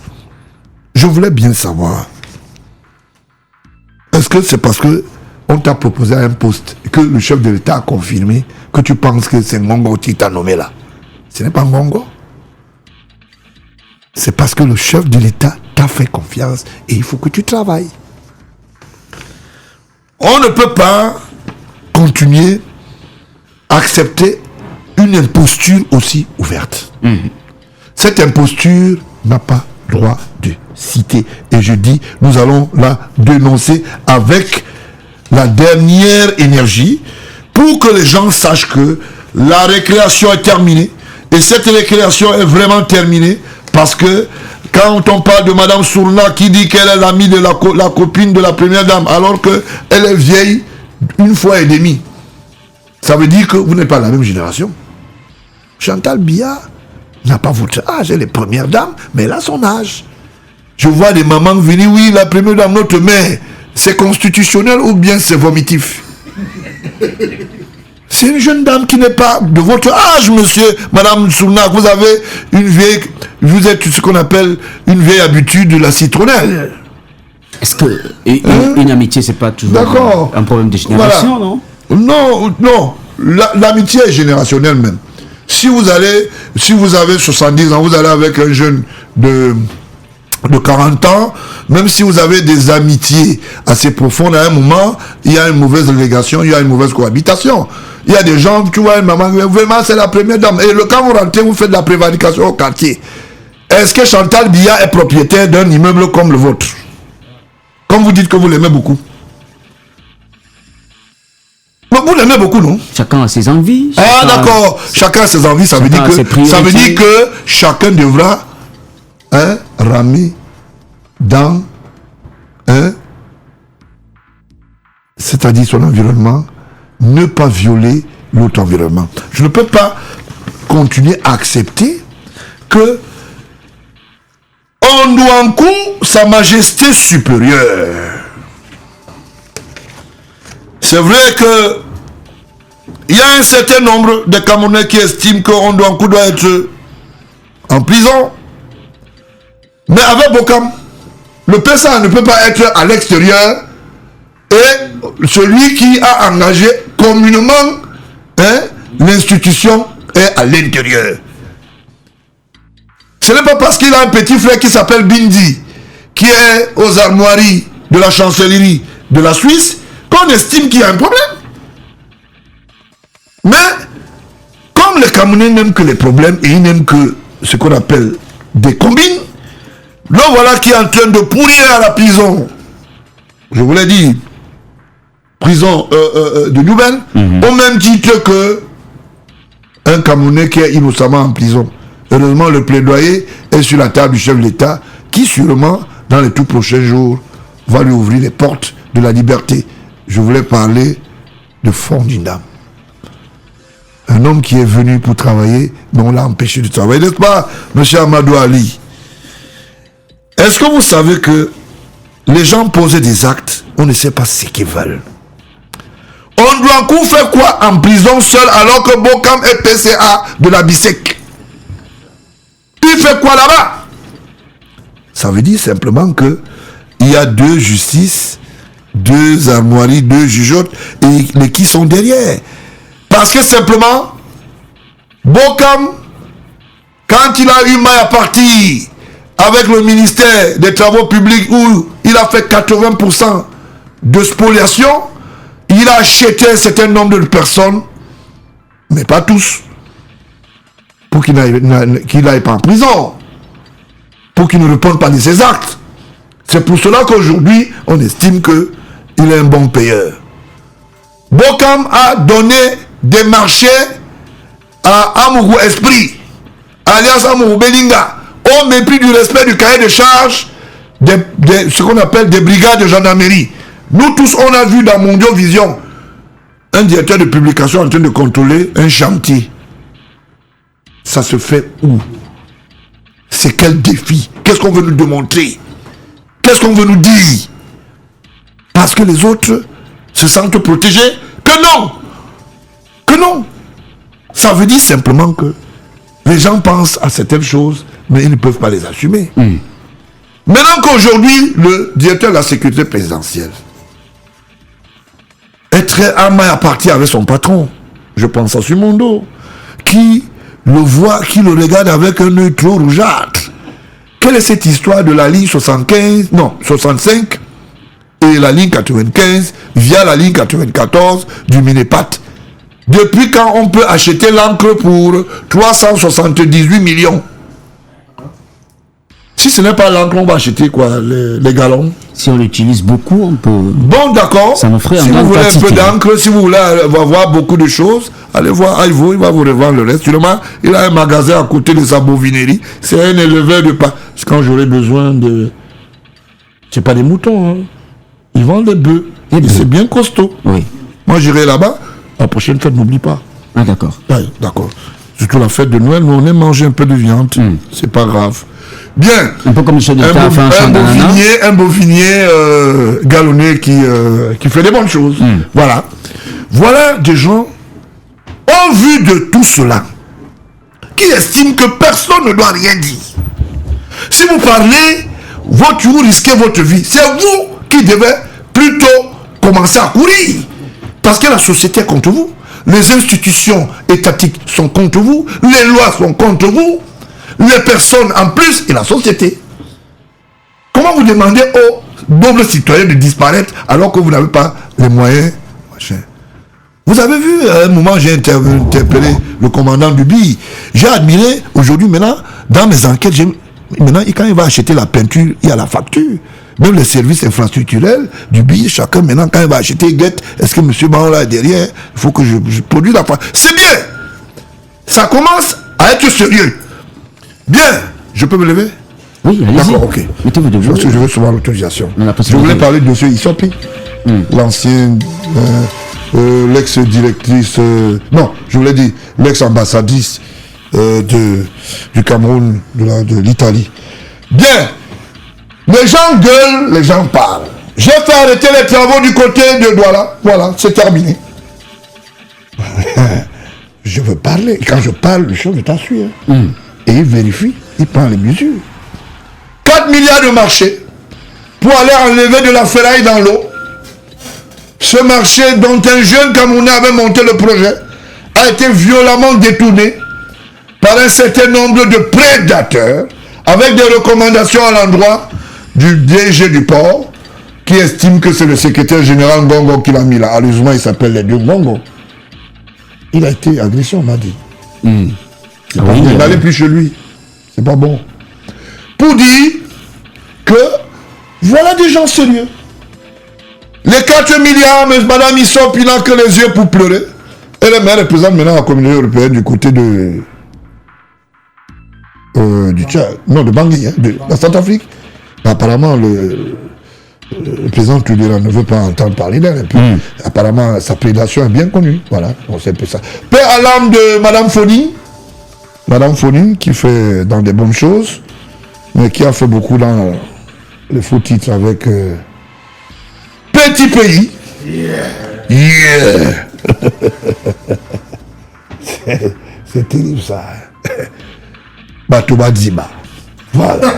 Je voulais bien savoir. Est-ce que c'est parce que on t'a proposé un poste que le chef de l'État a confirmé que tu penses que c'est Ngongo qui t'a nommé là? Ce n'est pas Ngongo. C'est parce que le chef de l'État t'a fait confiance et il faut que tu travailles. On ne peut pas continuer à accepter une imposture aussi ouverte. Cette imposture n'a pas droit de citer. Et je dis, nous allons la dénoncer avec la dernière énergie pour que les gens sachent que la récréation est terminée. Et cette récréation est vraiment terminée parce que quand on parle de Madame Sourna qui dit qu'elle est l'amie de la copine de la première dame alors qu'elle est vieille une fois et demie, ça veut dire que vous n'êtes pas la même génération. Chantal Biya n'a pas votre âge, elle est première dame, mais elle a son âge. Je vois des mamans venir, oui, la première dame, notre mère, c'est constitutionnel ou bien c'est vomitif? C'est une jeune dame qui n'est pas de votre âge, monsieur, madame Sourna. Vous avez une vieille, vous êtes ce qu'on appelle une vieille habitude de la citronnelle. Est-ce que une amitié, c'est pas toujours un problème de génération, voilà. Non. L'amitié est générationnelle même. Si vous avez 70 ans, vous allez avec un jeune de 40 ans, même si vous avez des amitiés assez profondes, à un moment, il y a une mauvaise relégation, il y a une mauvaise cohabitation. Il y a des gens, tu vois, une maman, vraiment, c'est la première dame. Et quand vous rentrez, vous faites de la prévarication au quartier. Est-ce que Chantal Biya est propriétaire d'un immeuble comme le vôtre? Comme vous dites que vous l'aimez beaucoup. Vous l'aimez beaucoup, non? Chacun a ses envies. D'accord. Chacun a ses envies, ça veut dire que chacun devra ramer dans, c'est-à-dire son environnement, ne pas violer l'autre environnement. Je ne peux pas continuer à accepter que Ondouankou, Sa Majesté supérieure. C'est vrai que il y a un certain nombre de Camerounais qui estiment que Ondouankou doit être en prison. Mais avec Bokam, le PSA ne peut pas être à l'extérieur et celui qui a engagé communément l'institution est à l'intérieur. Ce n'est pas parce qu'il a un petit frère qui s'appelle Bindi, qui est aux armoiries de la chancellerie de la Suisse, qu'on estime qu'il y a un problème. Mais, comme les Camerounais n'aiment que les problèmes et ils n'aiment que ce qu'on appelle des combines, le voilà qui est en train de pourrir à la prison. Je vous l'ai dit, prison de Nouvelle, au même titre que un Camerounais qui est innocemment en prison. Heureusement, le plaidoyer est sur la table du chef de l'État, qui sûrement, dans les tout prochains jours, va lui ouvrir les portes de la liberté. Je voulais parler de Fondinam. Un homme qui est venu pour travailler, mais on l'a empêché de travailler. N'est-ce pas, M. Amadou Ali? Est-ce que vous savez que les gens posent des actes, on ne sait pas ce qu'ils veulent? Ondouankou fait quoi en prison seul alors que Bokam est PCA de la BISEC? Il fait quoi là-bas? Ça veut dire simplement que il y a deux justices, deux armoiries, deux jugeotes et les qui sont derrière. Parce que simplement, Bokam, quand il a eu maille à partir avec le ministère des Travaux publics où il a fait 80% de spoliation, il a acheté un certain nombre de personnes, mais pas tous, pour qu'il n'aille pas en prison, pour qu'il ne réponde pas de ses actes. C'est pour cela qu'aujourd'hui, on estime qu'il est un bon payeur. Bokam a donné des marchés à Amourou Esprit, alias Amourou Belinga, au mépris du respect du cahier de charge de ce qu'on appelle des brigades de gendarmerie. Nous tous, on a vu dans Mondio Vision un directeur de publication en train de contrôler un chantier. Ça se fait où? C'est quel défi? Qu'est-ce qu'on veut nous démontrer? Qu'est-ce qu'on veut nous dire? Parce que les autres se sentent protégés? Que non! Que non! Ça veut dire simplement que les gens pensent à certaines choses, mais ils ne peuvent pas les assumer. Maintenant qu'aujourd'hui, le directeur de la sécurité présidentielle est très à partir avec son patron, je pense à Sumondo, qui le voit, qui le regarde avec un œil trop rougeâtre. Quelle est cette histoire de la ligne 65 et la ligne 95 via la ligne 94 du Minépat? Depuis quand on peut acheter l'encre pour 378 millions? Si ce n'est pas l'encre, on va acheter quoi? Les galons? Si on l'utilise beaucoup, on peut... Bon, d'accord. Ça nous ferait si vous voulez un peu d'encre, si vous voulez avoir beaucoup de choses, allez voir Aïvo, il va vous revendre le reste. Sûrement, il a un magasin à côté de sa bovinerie. C'est un éleveur de pas. Quand j'aurai besoin de... C'est pas des moutons, hein. Ils vendent des bœufs. Et c'est bien costaud. Oui. Moi, j'irai là-bas. La prochaine fête, n'oublie pas. Ah, d'accord. Oui, d'accord. Surtout la fête de Noël, nous, on aime manger un peu de viande. C'est pas grave. Bien. Un peu comme le chef d'État a fait un bovinier galonné qui fait des bonnes choses. Voilà. Voilà des gens, au vu de tout cela, qui estiment que personne ne doit rien dire. Si vous parlez, vous risquez votre vie. C'est vous qui devez plutôt commencer à courir. Parce que la société est contre vous. Les institutions étatiques sont contre vous. Les lois sont contre vous. Les personnes en plus et la société. Comment vous demandez aux doubles citoyens de disparaître alors que vous n'avez pas les moyens? Vous avez vu, à un moment, j'ai interpellé le commandant du BI. J'ai admiré, aujourd'hui, maintenant, dans mes enquêtes, maintenant, quand il va acheter la peinture, il y a la facture. Même les services infrastructurels du BI, chacun, maintenant, quand il va acheter guette, est-ce que M. Baron là est derrière? Il faut que je produise la facture. C'est bien! Ça commence à être sérieux. Bien, je peux me lever? Oui, allez-y. D'accord, ok. Mettez-vous debout. Parce que je veux souvent l'autorisation. On a la Je possibilité. voulais parler de M. Issopi, l'ancien, l'ex-directrice, non, je voulais dire l'ex-ambassadrice du Cameroun, de l'Italie. Bien, les gens gueulent, les gens parlent. J'ai fait arrêter les travaux du côté de Douala. Voilà, c'est terminé. Je veux parler. Quand je parle, le chef est assis. Et il vérifie, il prend les mesures. 4 milliards de marché pour aller enlever de la ferraille dans l'eau. Ce marché dont un jeune Camerounais avait monté le projet a été violemment détourné par un certain nombre de prédateurs avec des recommandations à l'endroit du DG du port qui estime que c'est le secrétaire général Ngongo qui l'a mis là. Heureusement, il s'appelle les deux Ngongo. Il a été agressé, on m'a dit. Il n'allait plus chez lui. C'est pas bon. Pour dire que voilà des gens sérieux. Les 4 milliards, madame Issop, il n'a que les yeux pour pleurer. Et le maire représente maintenant la communauté européenne du côté de du Tchad, non, de Bangui, de la Centrafrique. Apparemment, le président Touadéra ne veut pas entendre parler d'elle. Et puis, apparemment, sa prédation est bien connue. Voilà, on sait un peu ça. Paix à l'âme de Madame Foni. Madame Foni, qui fait dans des bonnes choses, mais qui a fait beaucoup dans les faux titres avec Petit Pays. Yeah. C'est terrible ça. Batouba Ziba. Voilà.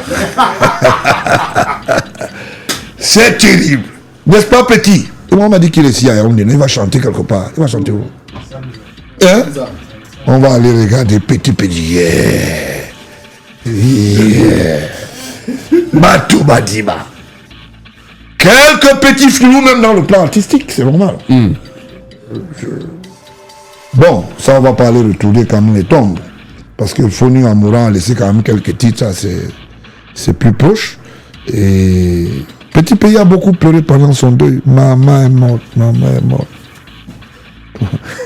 C'est terrible. N'est-ce pas, Petit? On m'a dit qu'il est ici à Yaoundé. Il va chanter quelque part. Il va chanter où? Hein? On va aller regarder Petit Petit. Yeah. Yeah. Batouba Ziba. Quelques petits flous même dans le plan artistique, c'est normal. Bon, ça on va parler de tous les Cameroun et tombes. Parce que Foni Amoura a laissé quand même quelques titres, ça c'est plus proche. Et Petit Pays a beaucoup pleuré pendant son deuil. Maman est morte, maman est morte.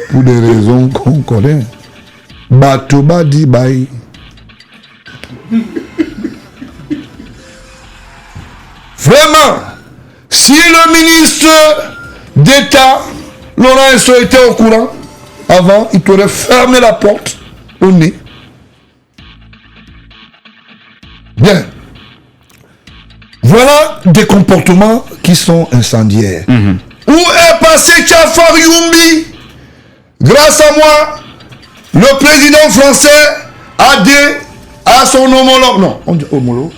Pour des raisons qu'on connaît. Batouba dit bye. Vraiment, si le ministre d'État, Laurent Esso, était au courant, avant, il t'aurait fermé la porte au nez. Bien. Voilà des comportements qui sont incendiaires. Où est passé Tchafar Youmbi? Grâce à moi, le président français a dit à son homologue. Non, on dit homologue.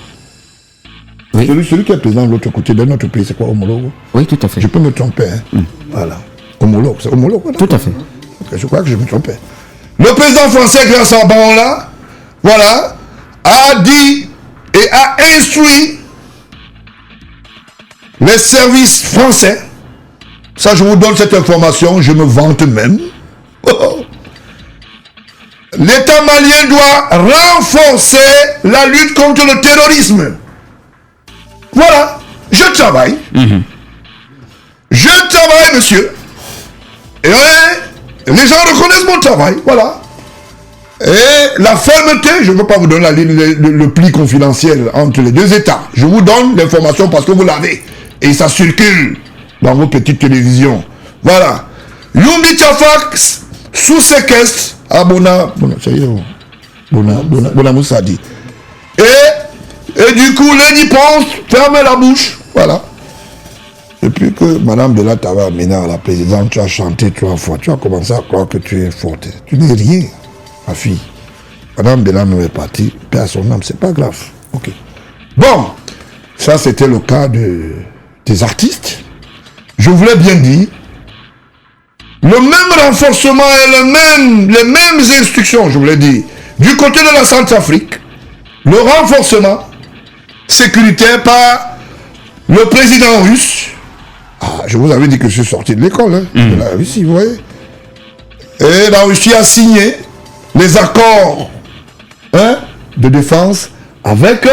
Oui. Celui qui est président de l'autre côté de notre pays, c'est quoi homologue? Oui, tout à fait. Je peux me tromper. Hein? Voilà. Homologue, c'est homologue. Voilà. Tout à fait. Okay, je crois que je me trompais. Le président français, grâce à Baron-là, voilà, a dit et a instruit les services français. Ça, je vous donne cette information, je me vante même. L'État malien doit renforcer la lutte contre le terrorisme. Voilà, je travaille. Je travaille, monsieur. Et les gens reconnaissent mon travail, voilà. Et la fermeté, je ne veux pas vous donner le pli confidentiel entre les deux États. Je vous donne l'information parce que vous l'avez. Et ça circule dans vos petites télévisions. Voilà. Youmbi Tchafak, sous séquestre, à Bona Moussadi. Et du coup, Lady Ponce, fermez la bouche. Voilà. Depuis que Madame Bella t'avait amené à la présidente, tu as chanté 3 fois. Tu as commencé à croire que tu es forte. Tu n'es rien, ma fille. Madame Bella nous est partie. Paix à son âme, c'est pas grave. Ok. Bon, ça c'était le cas des artistes. Je voulais bien dire, le même renforcement et les mêmes instructions, je voulais dire, du côté de la Centrafrique, le renforcement sécuritaire par le président russe. Ah, je vous avais dit que je suis sorti de l'école, hein, de la Russie, vous voyez. Et la Russie a signé les accords de défense avec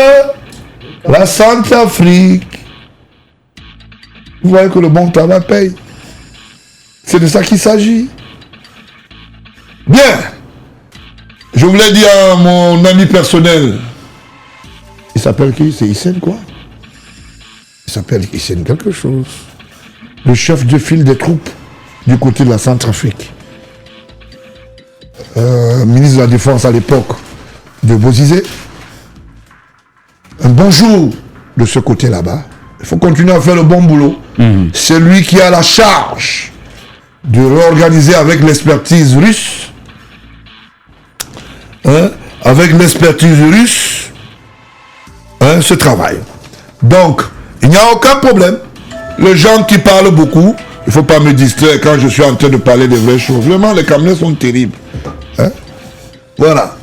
la Centrafrique. Vous voyez que le bon travail paye. C'est de ça qu'il s'agit. Bien. Je voulais dire à mon ami personnel, Il s'appelle qui? C'est Hissène quoi? Il s'appelle Hissène quelque chose. Le chef de file des troupes du côté de la Centrafrique. Ministre de la Défense à l'époque de Bozizé. Un bonjour de ce côté là-bas. Il faut continuer à faire le bon boulot. C'est lui qui a la charge de réorganiser avec l'expertise russe. Avec l'expertise russe, ce travail. Donc, il n'y a aucun problème. Les gens qui parlent beaucoup, il ne faut pas me distraire quand je suis en train de parler des vraies choses. Vraiment, les Camerounais sont terribles. Voilà.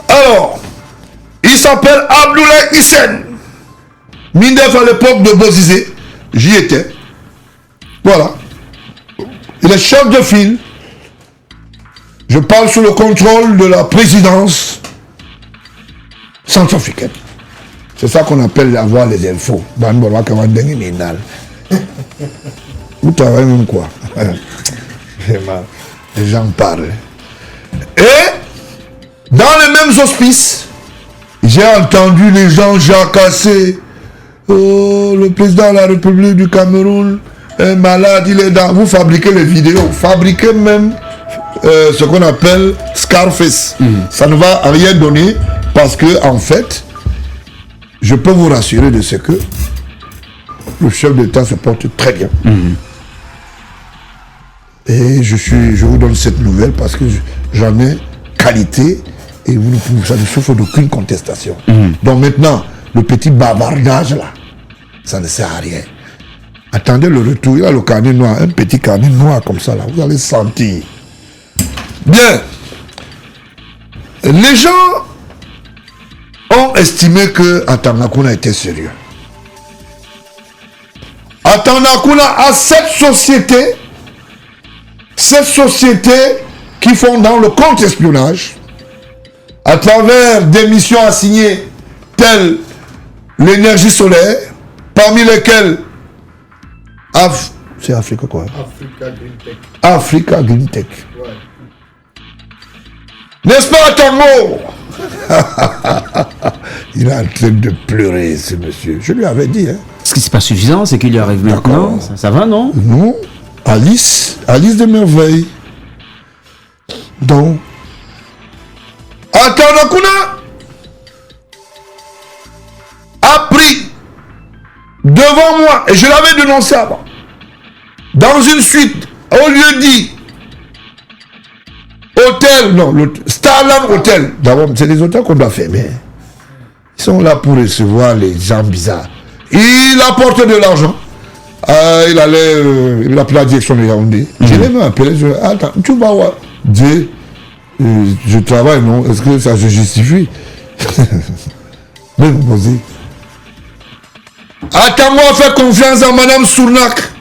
Alors, il s'appelle Abdoulaye Hissène. Mindef à l'époque de Bozizé. J'y étais. Voilà. Il est chef de file. Je parle sous le contrôle de la présidence centrafricaine. C'est ça qu'on appelle avoir les infos. Vous travaillez même quoi? Les gens parlent. Et dans les mêmes auspices, j'ai entendu les gens jacasser. Oh, le président de la République du Cameroun est malade, il est dans... Vous fabriquez les vidéos, fabriquez même ce qu'on appelle Scarface. Ça ne va rien donner parce que, en fait, je peux vous rassurer de ce que le chef d'État se porte très bien. Et je vous donne cette nouvelle parce que j'en ai qualité et ça ne souffre d'aucune contestation. Donc maintenant, le petit bavardage là, ça ne sert à rien. Attendez le retour, il a le carnet noir, un petit carnet noir comme ça là, vous allez sentir. Bien. Les gens ont estimé que Atanakuna était sérieux. Atanakuna a cette société qui font dans le contre-espionnage, à travers des missions assignées telles l'énergie solaire, parmi lesquelles c'est Africa quoi? Africa Green Tech. Africa Green Tech. Ouais. N'est-ce pas, Tango? Il est en train de pleurer, ce monsieur. Je lui avais dit. Ce qui n'est pas suffisant, c'est qu'il y arrive maintenant. Ça va, non? Non. Alice de merveille. Donc, Atanakuna a pris devant moi, et je l'avais dénoncé avant, dans une suite, au lieu dit hôtel, non, le Starland Hotel. D'abord, c'est des hôtels qu'on doit fermer. Ils sont là pour recevoir les gens bizarres. Il apporte de l'argent. Il appelait la direction de Yaoundé. Je l'ai même appelé. Attends, tu vas voir. Dieu, je travaille, non? Est-ce que ça se justifie? Mais vas-y. Attends-moi, faire confiance à Madame Sounak.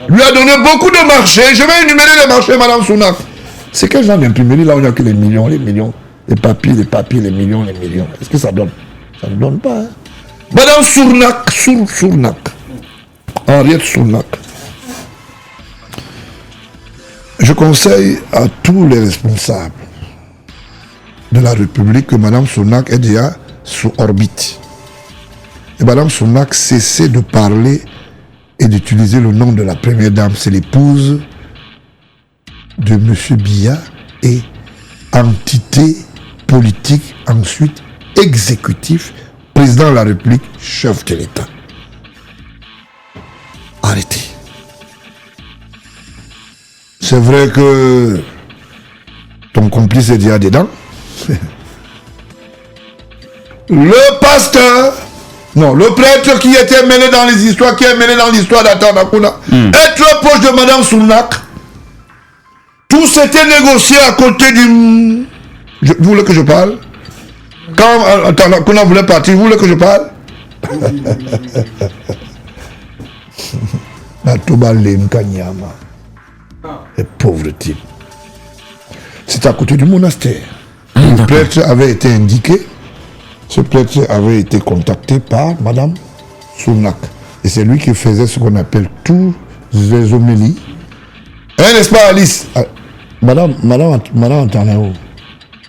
Lui a donné beaucoup de marchés. Je vais énumérer les marchés, Madame Sounak. C'est quel genre d'imprimerie là où il n'y a que les millions, les papiers, les millions. Est-ce que ça donne? Ça ne donne pas. Madame Sournak. Henriette Sournak. Je conseille à tous les responsables de la République que Madame Sournak est déjà sous orbite. Et Madame Sournak cessait de parler et d'utiliser le nom de la première dame. C'est l'épouse de M. Biya et entité politique, ensuite exécutif, président de la République, chef de l'État. Arrêtez. C'est vrai que ton complice est déjà dedans. Le pasteur, non, le prêtre qui était mêlé dans les histoires, qui est mêlé dans l'histoire d'Atanakuna, est très proche de Madame Sounak. Tout s'était négocié à côté du... Vous voulez que je parle? Quand Atanakuna voulait partir, vous voulez que je parle? Les pauvres types. C'est à côté du monastère. Le prêtre avait été indiqué. Ce prêtre avait été contacté par Madame Sounak. Et c'est lui qui faisait ce qu'on appelle tous les homélies. N'est-ce pas, Alice? Madame Antanéo.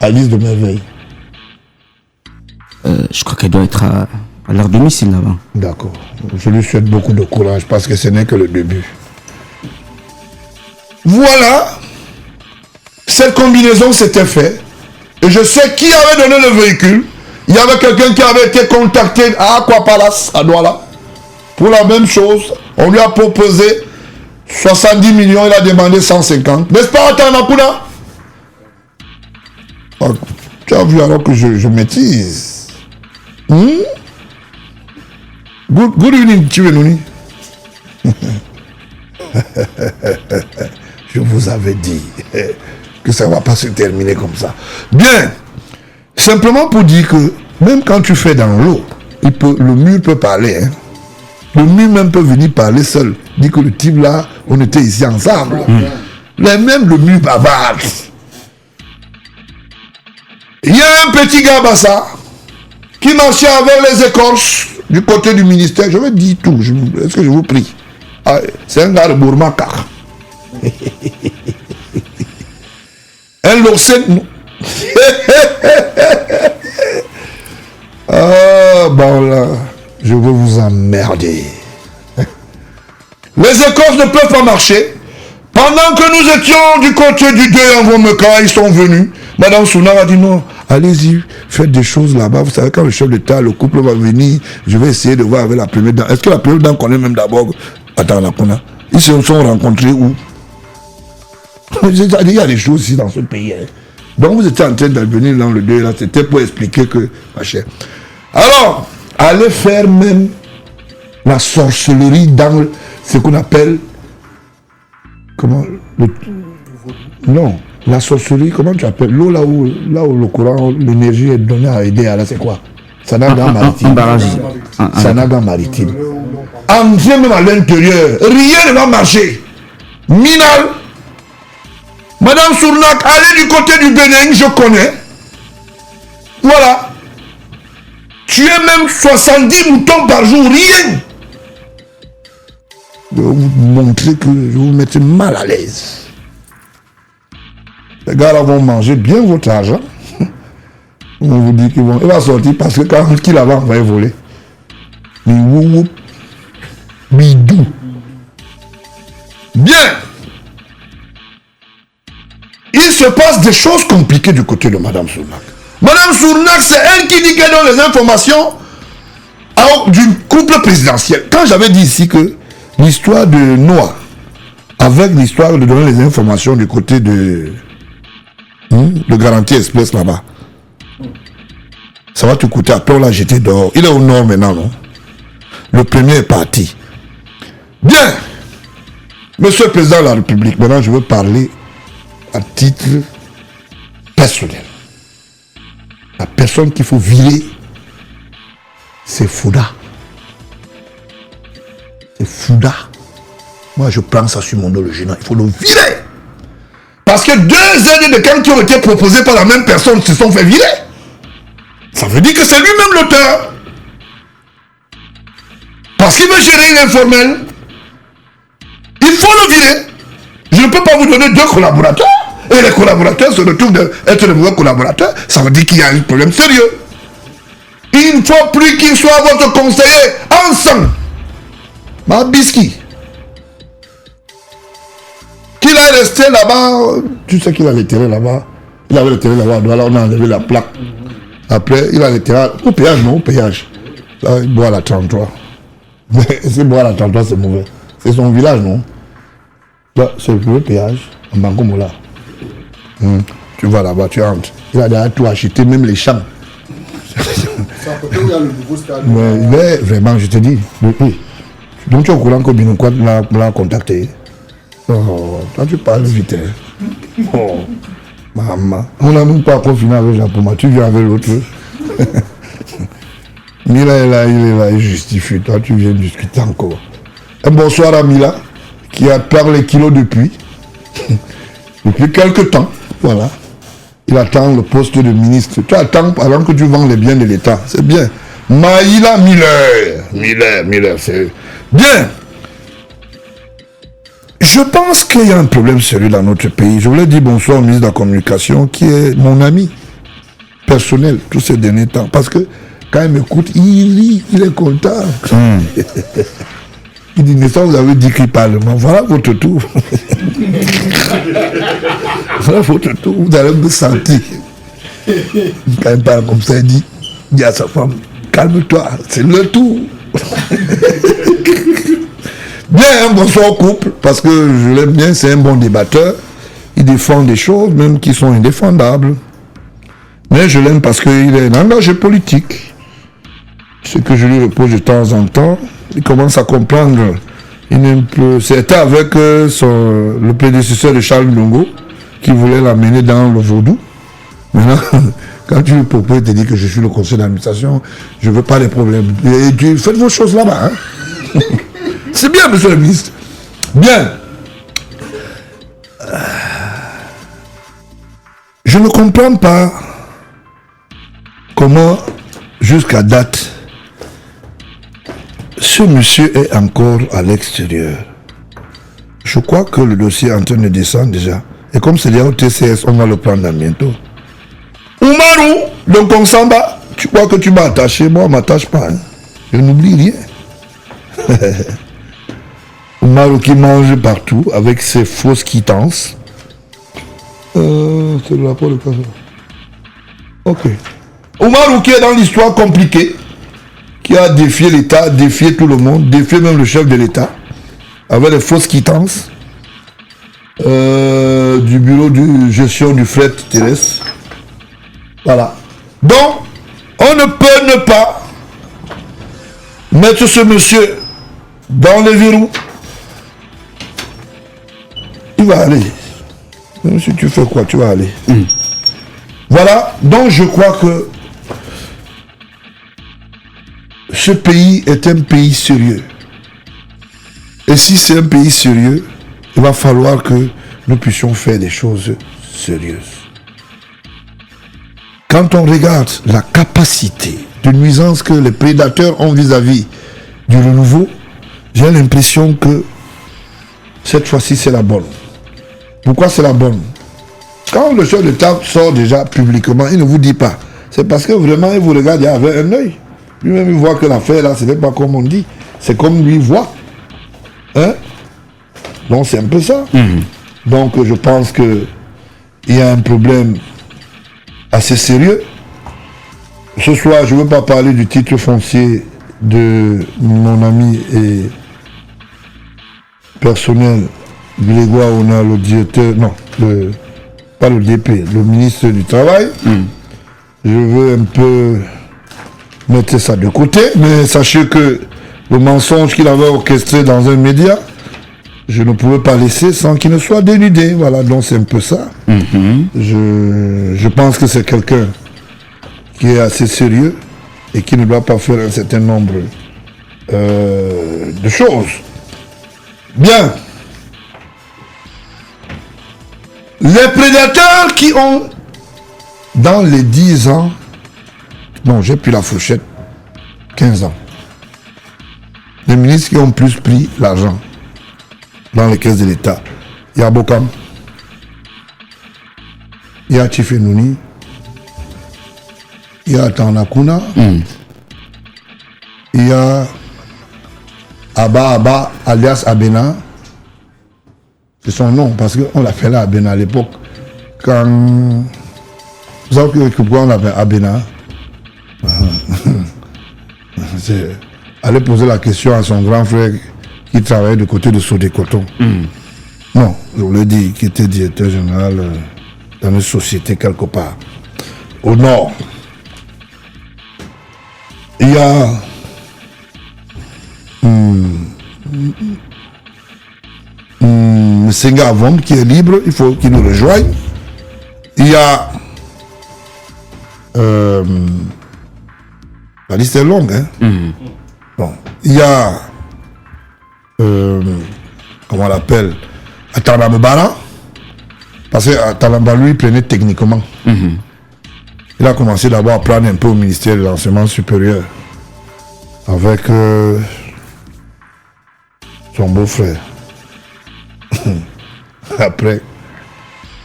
Alice de merveille. Je crois qu'elle doit être à leur domicile là-bas. D'accord. Je lui souhaite beaucoup de courage parce que ce n'est que le début. Voilà. Cette combinaison s'était faite. Et je sais qui avait donné le véhicule. Il y avait quelqu'un qui avait été contacté à Aqua Palace, à Douala, pour la même chose. On lui a proposé 70 millions, il a demandé 150. N'est-ce pas, Atanakuna? Oh, tu as vu alors que je maîtrise. Good evening, Chivenoni. Je vous avais dit que ça ne va pas se terminer comme ça. Bien. Simplement pour dire que même quand tu fais dans l'eau, le mur peut parler. Hein. Le mur même peut venir parler seul. Dit que le type là, on était ici ensemble. Même le mur bavarde. Il y a un petit gars Bassa qui marchait avec les écorches du côté du ministère. Je vais dire tout. Est-ce que je vous prie? Ah, c'est un gars de Bourmakar. Un Lorsen. Ah, bon là, je veux vous emmerder. Les écorces ne peuvent pas marcher. Pendant que nous étions du côté du 2 en Vomeka, ils sont venus. Madame Sounar a dit non, allez-y, faites des choses là-bas. Vous savez, quand le chef d'État, le couple va venir, je vais essayer de voir avec la première dame. Est-ce que la première dame connaît même d'abord? Attends, la Kona. Ils se sont rencontrés où? Il y a des choses ici dans ce pays. Hein. Donc vous étiez en train de venir dans le 2 là, c'était pour expliquer que, ma chère. Alors, allez faire même la sorcellerie dans ce qu'on appelle, comment, non, la sorcellerie, comment tu appelles, l'eau là où le courant, l'énergie est donnée à aider, là c'est quoi? Sanaga maritime. Sanaga maritime. Entrez même à l'intérieur, rien ne va marcher. Minal. Madame Sournak, allez du côté du Bénin, je connais. Voilà. Tu es même 70 moutons par jour, rien. Je vais vous montrer que je vous mettrai mal à l'aise. Les gars là vont manger bien votre argent. On vous dit qu'il va sortir parce que quand il va envoyer voler. Bidou. Bien. Il se passe des choses compliquées du côté de Madame Sournak. Madame Sournak, c'est elle qui dit qu'elle donne les informations du couple présidentiel. Quand j'avais dit ici que l'histoire de Noah, avec l'histoire de donner les informations du côté de Garantie Express là-bas, ça va te coûter. Après, on l'a jeté dehors. Il est au nord maintenant, non? Le premier est parti. Bien. Monsieur le Président de la République, maintenant je veux parler à titre personnel. La personne qu'il faut virer, c'est Fouda. C'est Fouda. Moi, je prends ça sur mon dos, le gênant. Il faut le virer. Parce que 2 aides de camp qui ont été proposées par la même personne se sont fait virer. Ça veut dire que c'est lui-même l'auteur. Parce qu'il veut gérer l'informel. Il faut le virer. Je ne peux pas vous donner 2 collaborateurs. Et les collaborateurs se retrouvent d'être de mauvais collaborateurs. Ça veut dire qu'il y a un problème sérieux. Il ne faut plus qu'il soit votre conseiller ensemble. Ma biscuit. Qu'il a resté là-bas. Tu sais qu'il a retiré là-bas. Il avait retiré là-bas. Voilà, on a enlevé la plaque. Après, il a retiré au péage, non, au péage. Là, il boit à la 33. Mais s'il boit à la 33, c'est mauvais. C'est son village, non? Là, c'est le péage. En Bangomola. Tu vas là-bas, tu entres. Il a déjà tout acheté, même les champs. Mais vraiment, je te dis. Oui. Donc tu es au courant que Binoukwat l'a contacté. Oh, toi tu parles vite. Oh, maman. On n'a même pas encore fini avec Japoma. Tu viens avec l'autre. Mila est là, il justifie. Toi tu viens discuter encore. Un bonsoir à Mila, qui a perdu les kilos depuis quelques temps. Voilà. Il attend le poste de ministre. Tu attends avant que tu vends les biens de l'État. C'est bien. Maïla Miller, c'est bien. Je pense qu'il y a un problème sérieux dans notre pays. Je voulais dire bonsoir au ministre de la Communication, qui est mon ami personnel tous ces derniers temps. Parce que Quand il m'écoute, il rit, il est content. Il dit, mais ça, vous avez dit qu'il parlement. Voilà votre tour. Voilà votre tour. Vous allez me sentir. Quand il parle comme ça, il dit à sa femme, calme-toi, c'est le tour. Bien, un bonsoir au couple, parce que je l'aime bien, c'est un bon débatteur. Il défend des choses, même qui sont indéfendables. Mais je l'aime parce qu'il est engagé politique. Ce que je lui repose de temps en temps, il commence à comprendre. C'était avec le prédécesseur de Charles Ndongo qui voulait l'amener dans le vaudou. Maintenant, quand tu lui proposes, il te dit que je suis le conseil d'administration, je ne veux pas les problèmes. Et faites vos choses là-bas. Hein. C'est bien, monsieur le ministre. Bien. Je ne comprends pas comment, jusqu'à date, ce monsieur est encore à l'extérieur. Je crois que le dossier est en train de descendre déjà. Et comme c'est déjà au TCS, on va le prendre dans bientôt. Oumarou, le Konsamba, tu crois que tu m'as attaché? Moi, on ne m'attache pas. Hein. Je n'oublie rien. Oumarou qui mange partout avec ses fausses quittances. C'est le rapport de Kassa. Ok. Oumarou qui est dans l'histoire compliquée, qui a défié l'État, défié tout le monde, défié même le chef de l'État, avec les fausses quittances du bureau de gestion du fret terrestre. Voilà. Donc, on ne peut ne pas mettre ce monsieur dans les verrous. Il va aller. Même si tu fais quoi, tu vas aller. Voilà. Donc, je crois que ce pays est un pays sérieux. Et si c'est un pays sérieux, il va falloir que nous puissions faire des choses sérieuses. Quand on regarde la capacité de nuisance que les prédateurs ont vis-à-vis du renouveau, j'ai l'impression que cette fois-ci c'est la bonne. Pourquoi c'est la bonne? Quand le chef d'État sort déjà publiquement, il ne vous dit pas. C'est parce que vraiment il vous regarde avec un œil. Lui-même il voit que l'affaire là, ce n'est pas comme on dit. C'est comme lui voit. Hein? Donc c'est un peu ça. Donc je pense qu'il y a un problème assez sérieux. Ce soir, je ne veux pas parler du titre foncier de mon ami et personnel Grégoire Ona, le directeur, non, pas le DP, le ministre du Travail. Je veux un peu mettre ça de côté, mais sachez que le mensonge qu'il avait orchestré dans un média, je ne pouvais pas laisser sans qu'il ne soit dénudé. Voilà, donc c'est un peu ça. Je pense que c'est quelqu'un qui est assez sérieux et qui ne doit pas faire un certain nombre de choses. Bien. Les prédateurs qui ont, dans les 10 ans, non, j'ai pris la fourchette, 15 ans. Les ministres qui ont plus pris l'argent dans les caisses de l'État. Il y a Bokam, il y a Chifenouni, il y a Tanakuna, il y a Abba alias Abena. C'est son nom, parce qu'on l'appelait Abena à l'époque. Quand... Vous savez pourquoi on l'appelle Abena? Allez poser la question à son grand frère qui travaillait du côté de Sodé-Coton. Non, je vous l'ai dit, qui était directeur général dans une société quelque part. Au nord, il y a Senga Avom qui est libre, il faut qu'il nous rejoigne. Il y a la liste est longue, hein? Bon, il y a comment on l'appelle, Atalambara, parce que Atalamba lui prenait techniquement. Il a commencé d'abord à prendre un peu au ministère de l'enseignement supérieur avec son beau-frère. Après,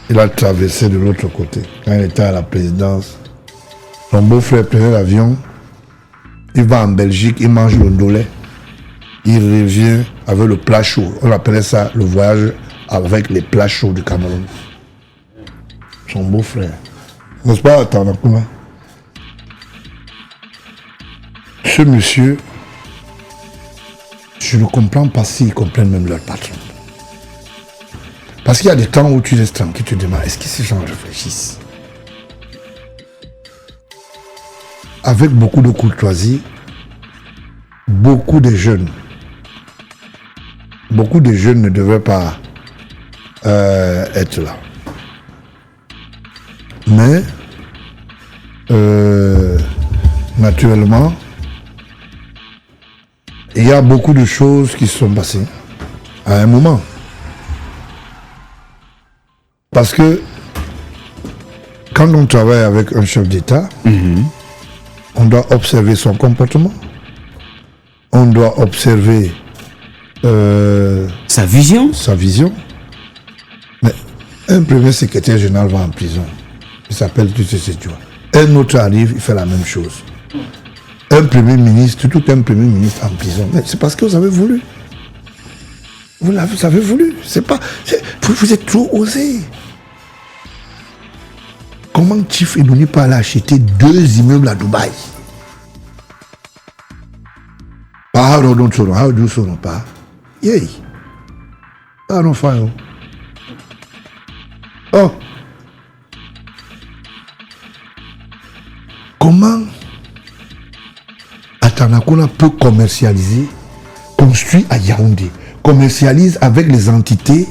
il a traversé de l'autre côté. Quand il était à la présidence, son beau-frère prenait l'avion il va en Belgique, il mange le ndolé. Il revient avec le plat chaud. On appelait ça le voyage avec les plats chauds du Cameroun. Son beau-frère. N'est-ce pas, Tanakuma? Ce monsieur, je ne comprends pas s'ils comprennent même leur patron. Parce qu'il y a des temps où tu restes tranquille, tu te demandes, est-ce que ces gens réfléchissent? Avec beaucoup de courtoisie, beaucoup de jeunes ne devaient pas être là. Mais, naturellement, il y a beaucoup de choses qui se sont passées à un moment. Parce que quand on travaille avec un chef d'État, on doit observer son comportement, on doit observer sa vision. Mais un premier secrétaire général va en prison. Il s'appelle Tutsé. Un autre arrive, il fait la même chose. Un premier ministre, tout un premier ministre en prison. Mais c'est parce que vous avez voulu. Vous avez voulu. Vous êtes trop osé. Comment Chief Enouni peut aller acheter 2 immeubles à Dubaï? Pas pas. Yay. Ah non, fine. Oh. Comment Atanakuna peut commercialiser, construit à Yaoundé, commercialise avec les entités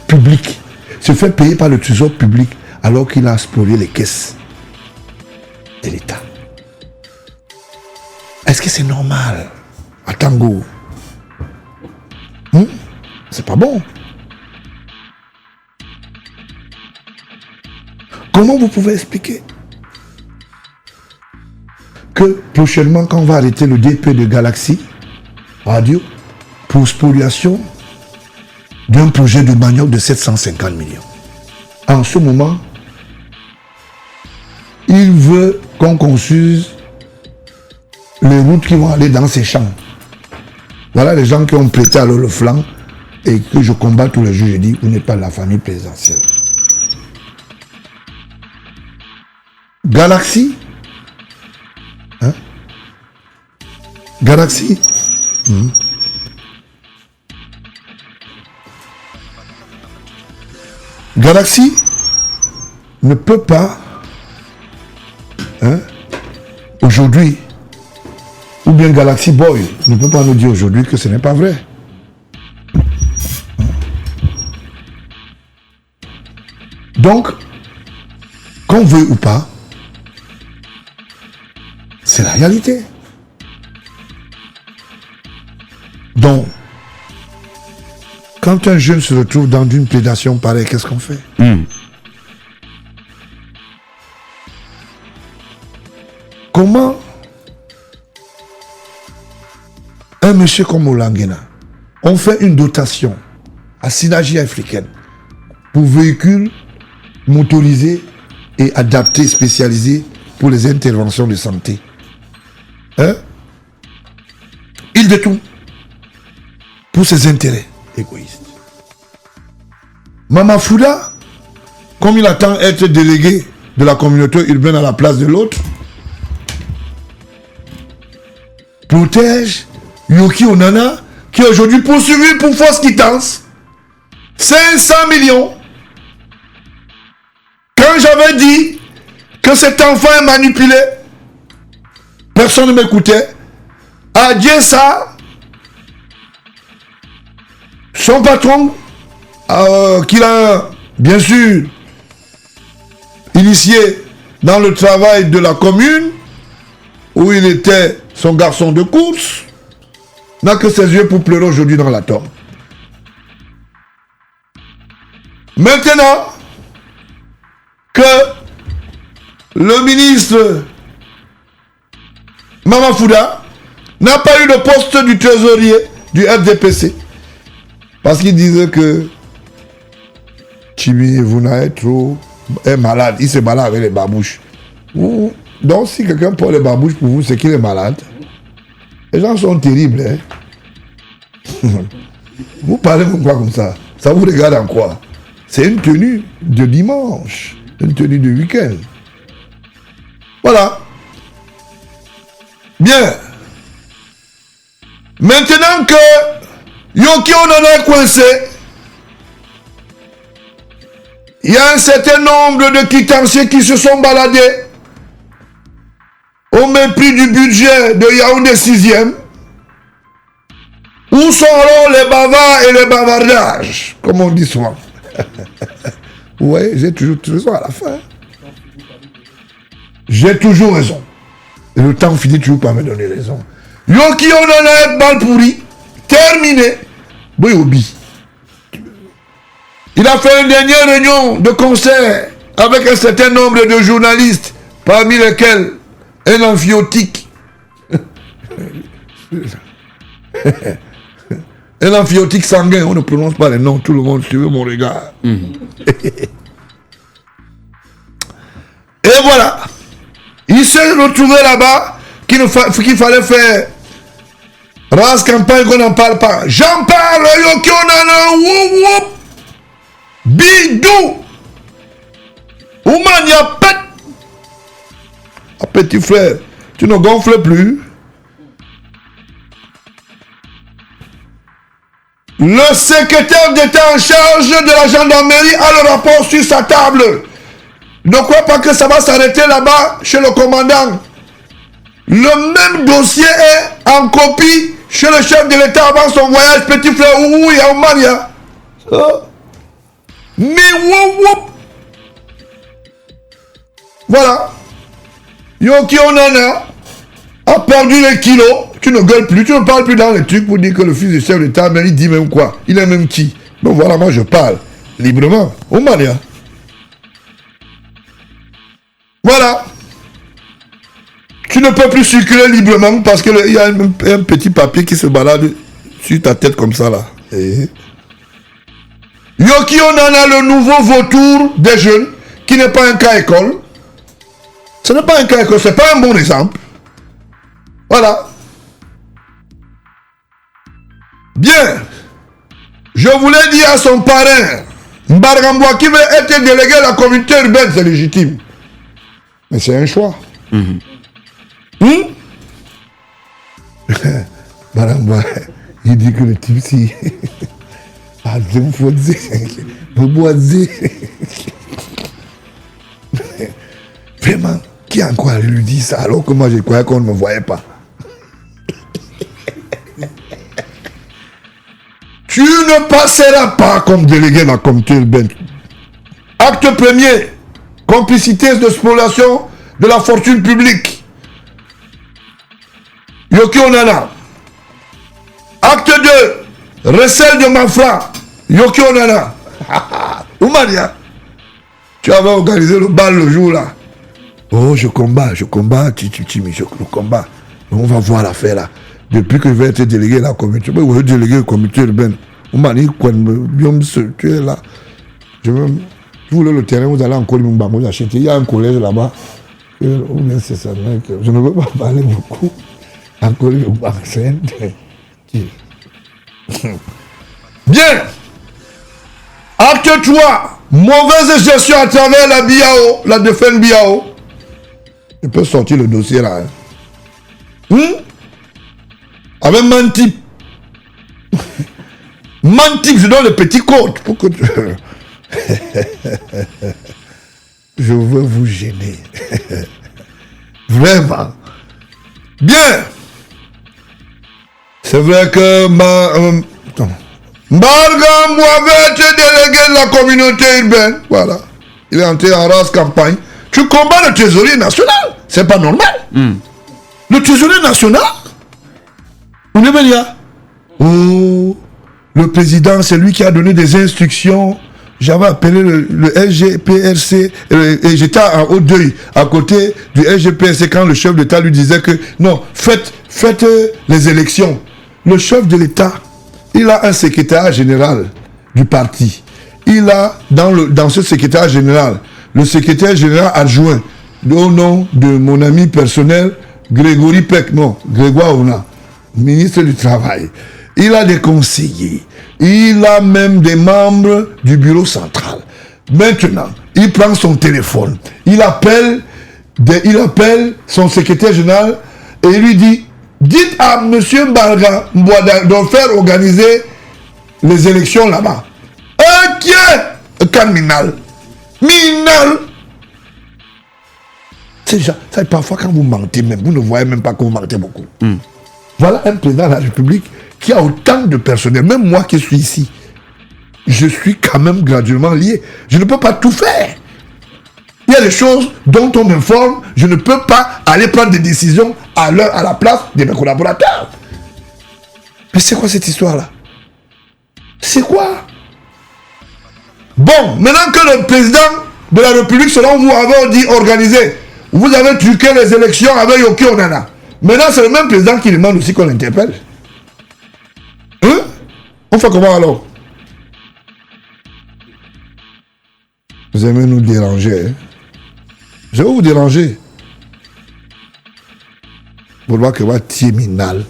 publiques, se fait payer par le trésor public alors qu'il a exploré les caisses de l'État? Est-ce que c'est normal à Tango? C'est pas bon. Comment vous pouvez expliquer que prochainement, quand on va arrêter le DP de Galaxy Radio pour spoliation d'un projet de manioc de 750 millions, en ce moment, il veut qu'on construise les routes qui vont aller dans ces champs. Voilà les gens qui ont prêté alors le flanc et que je combats tous les jours. Je dis, vous n'êtes pas de la famille présidentielle. Galaxy, hein? Galaxy, Galaxy ne peut pas, hein, aujourd'hui, ou bien Galaxy Boy ne peut pas nous dire aujourd'hui que ce n'est pas vrai. Donc, qu'on veut ou pas, c'est la réalité. Donc, quand un jeune se retrouve dans une prédation pareille, qu'est-ce qu'on fait? Comment un monsieur comme Olangena, on fait une dotation à Synergie africaine pour véhicules motorisés et adaptés, spécialisés pour les interventions de santé. Hein? Il détourne pour ses intérêts égoïstes. Mama Fouda, comme il attend être délégué de la communauté urbaine à la place de l'autre, protège Yoki Onana, qui est aujourd'hui poursuivi pour fausse quittance. 500 millions. Quand j'avais dit que cet enfant est manipulé, personne ne m'écoutait. À Diessa, son patron, qu'il a bien sûr initié dans le travail de la commune, où il était son garçon de course, n'a que ses yeux pour pleurer aujourd'hui dans la tombe. Maintenant que le ministre Mama Fouda n'a pas eu le poste du trésorier du FDPC, parce qu'il disait que Chibi Vouna est malade, il se balade avec les babouches. Donc si quelqu'un prend les babouches pour vous, c'est qu'il est malade. Les gens sont terribles, hein. Vous parlez pourquoi comme ça? Ça vous regarde en quoi? C'est une tenue de dimanche, une tenue de week-end. Voilà. Bien. Maintenant que Yonki on en est coincé, il y a un certain nombre de quittantiers qui se sont baladés au mépris du budget de Yaoundé 6e. Où sont alors les bavards et les bavardages, comme on dit souvent? Ouais, j'ai toujours raison à la fin. J'ai toujours raison. Et le temps finit toujours par me donner raison. Yonki on en a mal pourri, terminé. Boyobi. Il a fait une dernière réunion de concert avec un certain nombre de journalistes, parmi lesquels un amphiotique. Un amphiotique sanguin, on ne prononce pas les noms, tout le monde suivait mon regard. Et voilà. Il s'est retrouvé là-bas qu'il fallait faire race campagne qu'on n'en parle pas. J'en parle, Yonki Onana, woup woup. Bidou. Ouman, y'a pète. Ah, petit frère, tu ne gonfles plus. Le secrétaire d'État en charge de la gendarmerie a le rapport sur sa table. Ne crois pas que ça va s'arrêter là-bas chez le commandant. Le même dossier est en copie chez le chef de l'État avant son voyage, petit frère. Ouh, il y a un mania. Mais woup. Voilà. Yonki Onana a perdu les kilos. Tu ne gueules plus, tu ne parles plus dans les trucs pour dire que le fils du chef de l'État, mais il dit même quoi? Il est même qui? Donc voilà, moi je parle librement. Oumania. Voilà. Tu ne peux plus circuler librement parce qu'il y a un petit papier qui se balade sur ta tête comme ça là. Yonki Onana, le nouveau vautour des jeunes, qui n'est pas un cas école. Ce n'est pas un cas école, ce n'est pas un bon exemple. Voilà. Bien. Je voulais dire à son parrain, Mbargamboa, qui veut être délégué à la communauté urbaine, c'est légitime. Mais c'est un choix. Mbargamboa, il dit que le type, si... Vraiment, qui a encore lui dit ça alors que moi je croyais qu'on ne me voyait pas? Tu ne passeras pas comme délégué de la communauté urbaine. Acte premier, complicité de spoliation de la fortune publique. Yonki Onana. Acte 2, recel de Mafra. Yonki Onana. Oumania. Tu avais organisé le bal le jour là. Oh, je combats, je combats. On va voir l'affaire là. Depuis que je vais être délégué à la communauté, je vais délégué à la communauté urbaine. Oumani, tu es là. Vous voulez le terrain, vous allez en Colimba, vous achetez. Il y a un collège là-bas. Je ne veux pas parler beaucoup. En Colimba, c'est bien. Acte 3. Mauvaise gestion à travers la BIAO, la défense BIAO. Je peux sortir le dossier là. Avec Mantip. Mantip, je donne le petit code pour que tu... Je veux vous gêner. Vraiment. Bien. C'est vrai que Mbargamboa avait été délégué de la communauté urbaine. Voilà. Il est entré en race campagne. Tu combats le trésorier national. C'est pas normal. Le trésorier national. On est bien là. Oh, le président, c'est lui qui a donné des instructions. J'avais appelé le SGPRC et j'étais en haut d'œil à côté du SGPRC quand le chef d'État lui disait que non, faites les élections. Le chef de l'État, il a un secrétaire général du parti. Il a dans ce secrétaire général, le secrétaire général adjoint au nom de mon ami personnel, Grégory Peck, non, Grégoire Ona. ministre du Travail, il a des conseillers, il a même des membres du bureau central. Maintenant, il prend son téléphone, il appelle son secrétaire général et il lui dit, dites à M. Mbarga Mbouada de faire organiser les élections là-bas. Qui est un criminel. Minal. C'est déjà, ça parfois quand vous mentez même, vous ne voyez même pas que vous mentez beaucoup. Voilà un président de la République qui a autant de personnel. Même moi qui suis ici, je suis quand même graduellement lié. Je ne peux pas tout faire. Il y a des choses dont on m'informe, je ne peux pas aller prendre des décisions à la place de mes collaborateurs. Mais c'est quoi cette histoire-là? C'est quoi? Bon, maintenant que le président de la République, selon vous, avait dit organiser, vous avez truqué les élections avec Yoki Onana. Maintenant, c'est le même président qui demande aussi qu'on l'interpelle. Hein? On fait comment alors? Vous aimez nous déranger, hein? Je vais vous déranger. Pour voir que va terminal.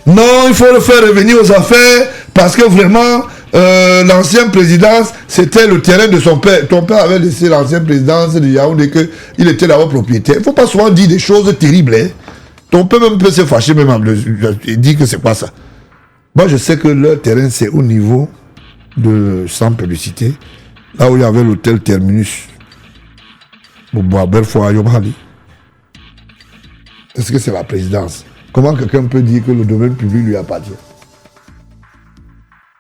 Non, il faut le faire revenir aux affaires parce que vraiment, l'ancienne présidence, c'était le terrain de son père. Ton père avait laissé l'ancienne présidence de Yaoundé qu'il était là-bas propriétaire. Il ne faut pas souvent dire des choses terribles. Hein. Ton père même peut se fâcher, même il dit que c'est pas ça. Moi, je sais que leur terrain, c'est au niveau de sans publicité, là où il y avait l'hôtel Terminus. Est-ce que c'est la présidence? Comment quelqu'un peut dire que le domaine public lui appartient?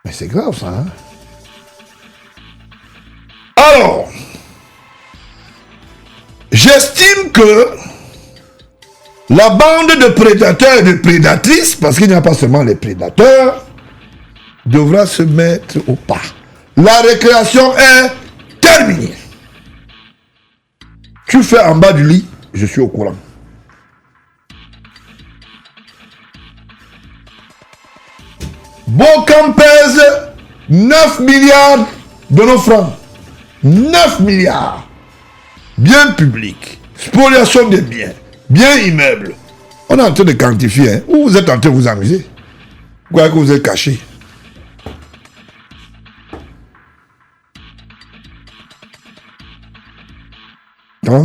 Mais c'est grave ça, hein? Alors, j'estime que la bande de prédateurs et de prédatrices, parce qu'il n'y a pas seulement les prédateurs, devra se mettre au pas. La récréation est terminée. Tu fais en bas du lit, je suis au courant. Bocam pèse 9 milliards de nos francs. 9 milliards. Bien public. Spoliation des biens. Bien immeubles. On est en train de quantifier. Hein. Ou vous êtes en train de vous amuser? Quoi que vous êtes caché? Quand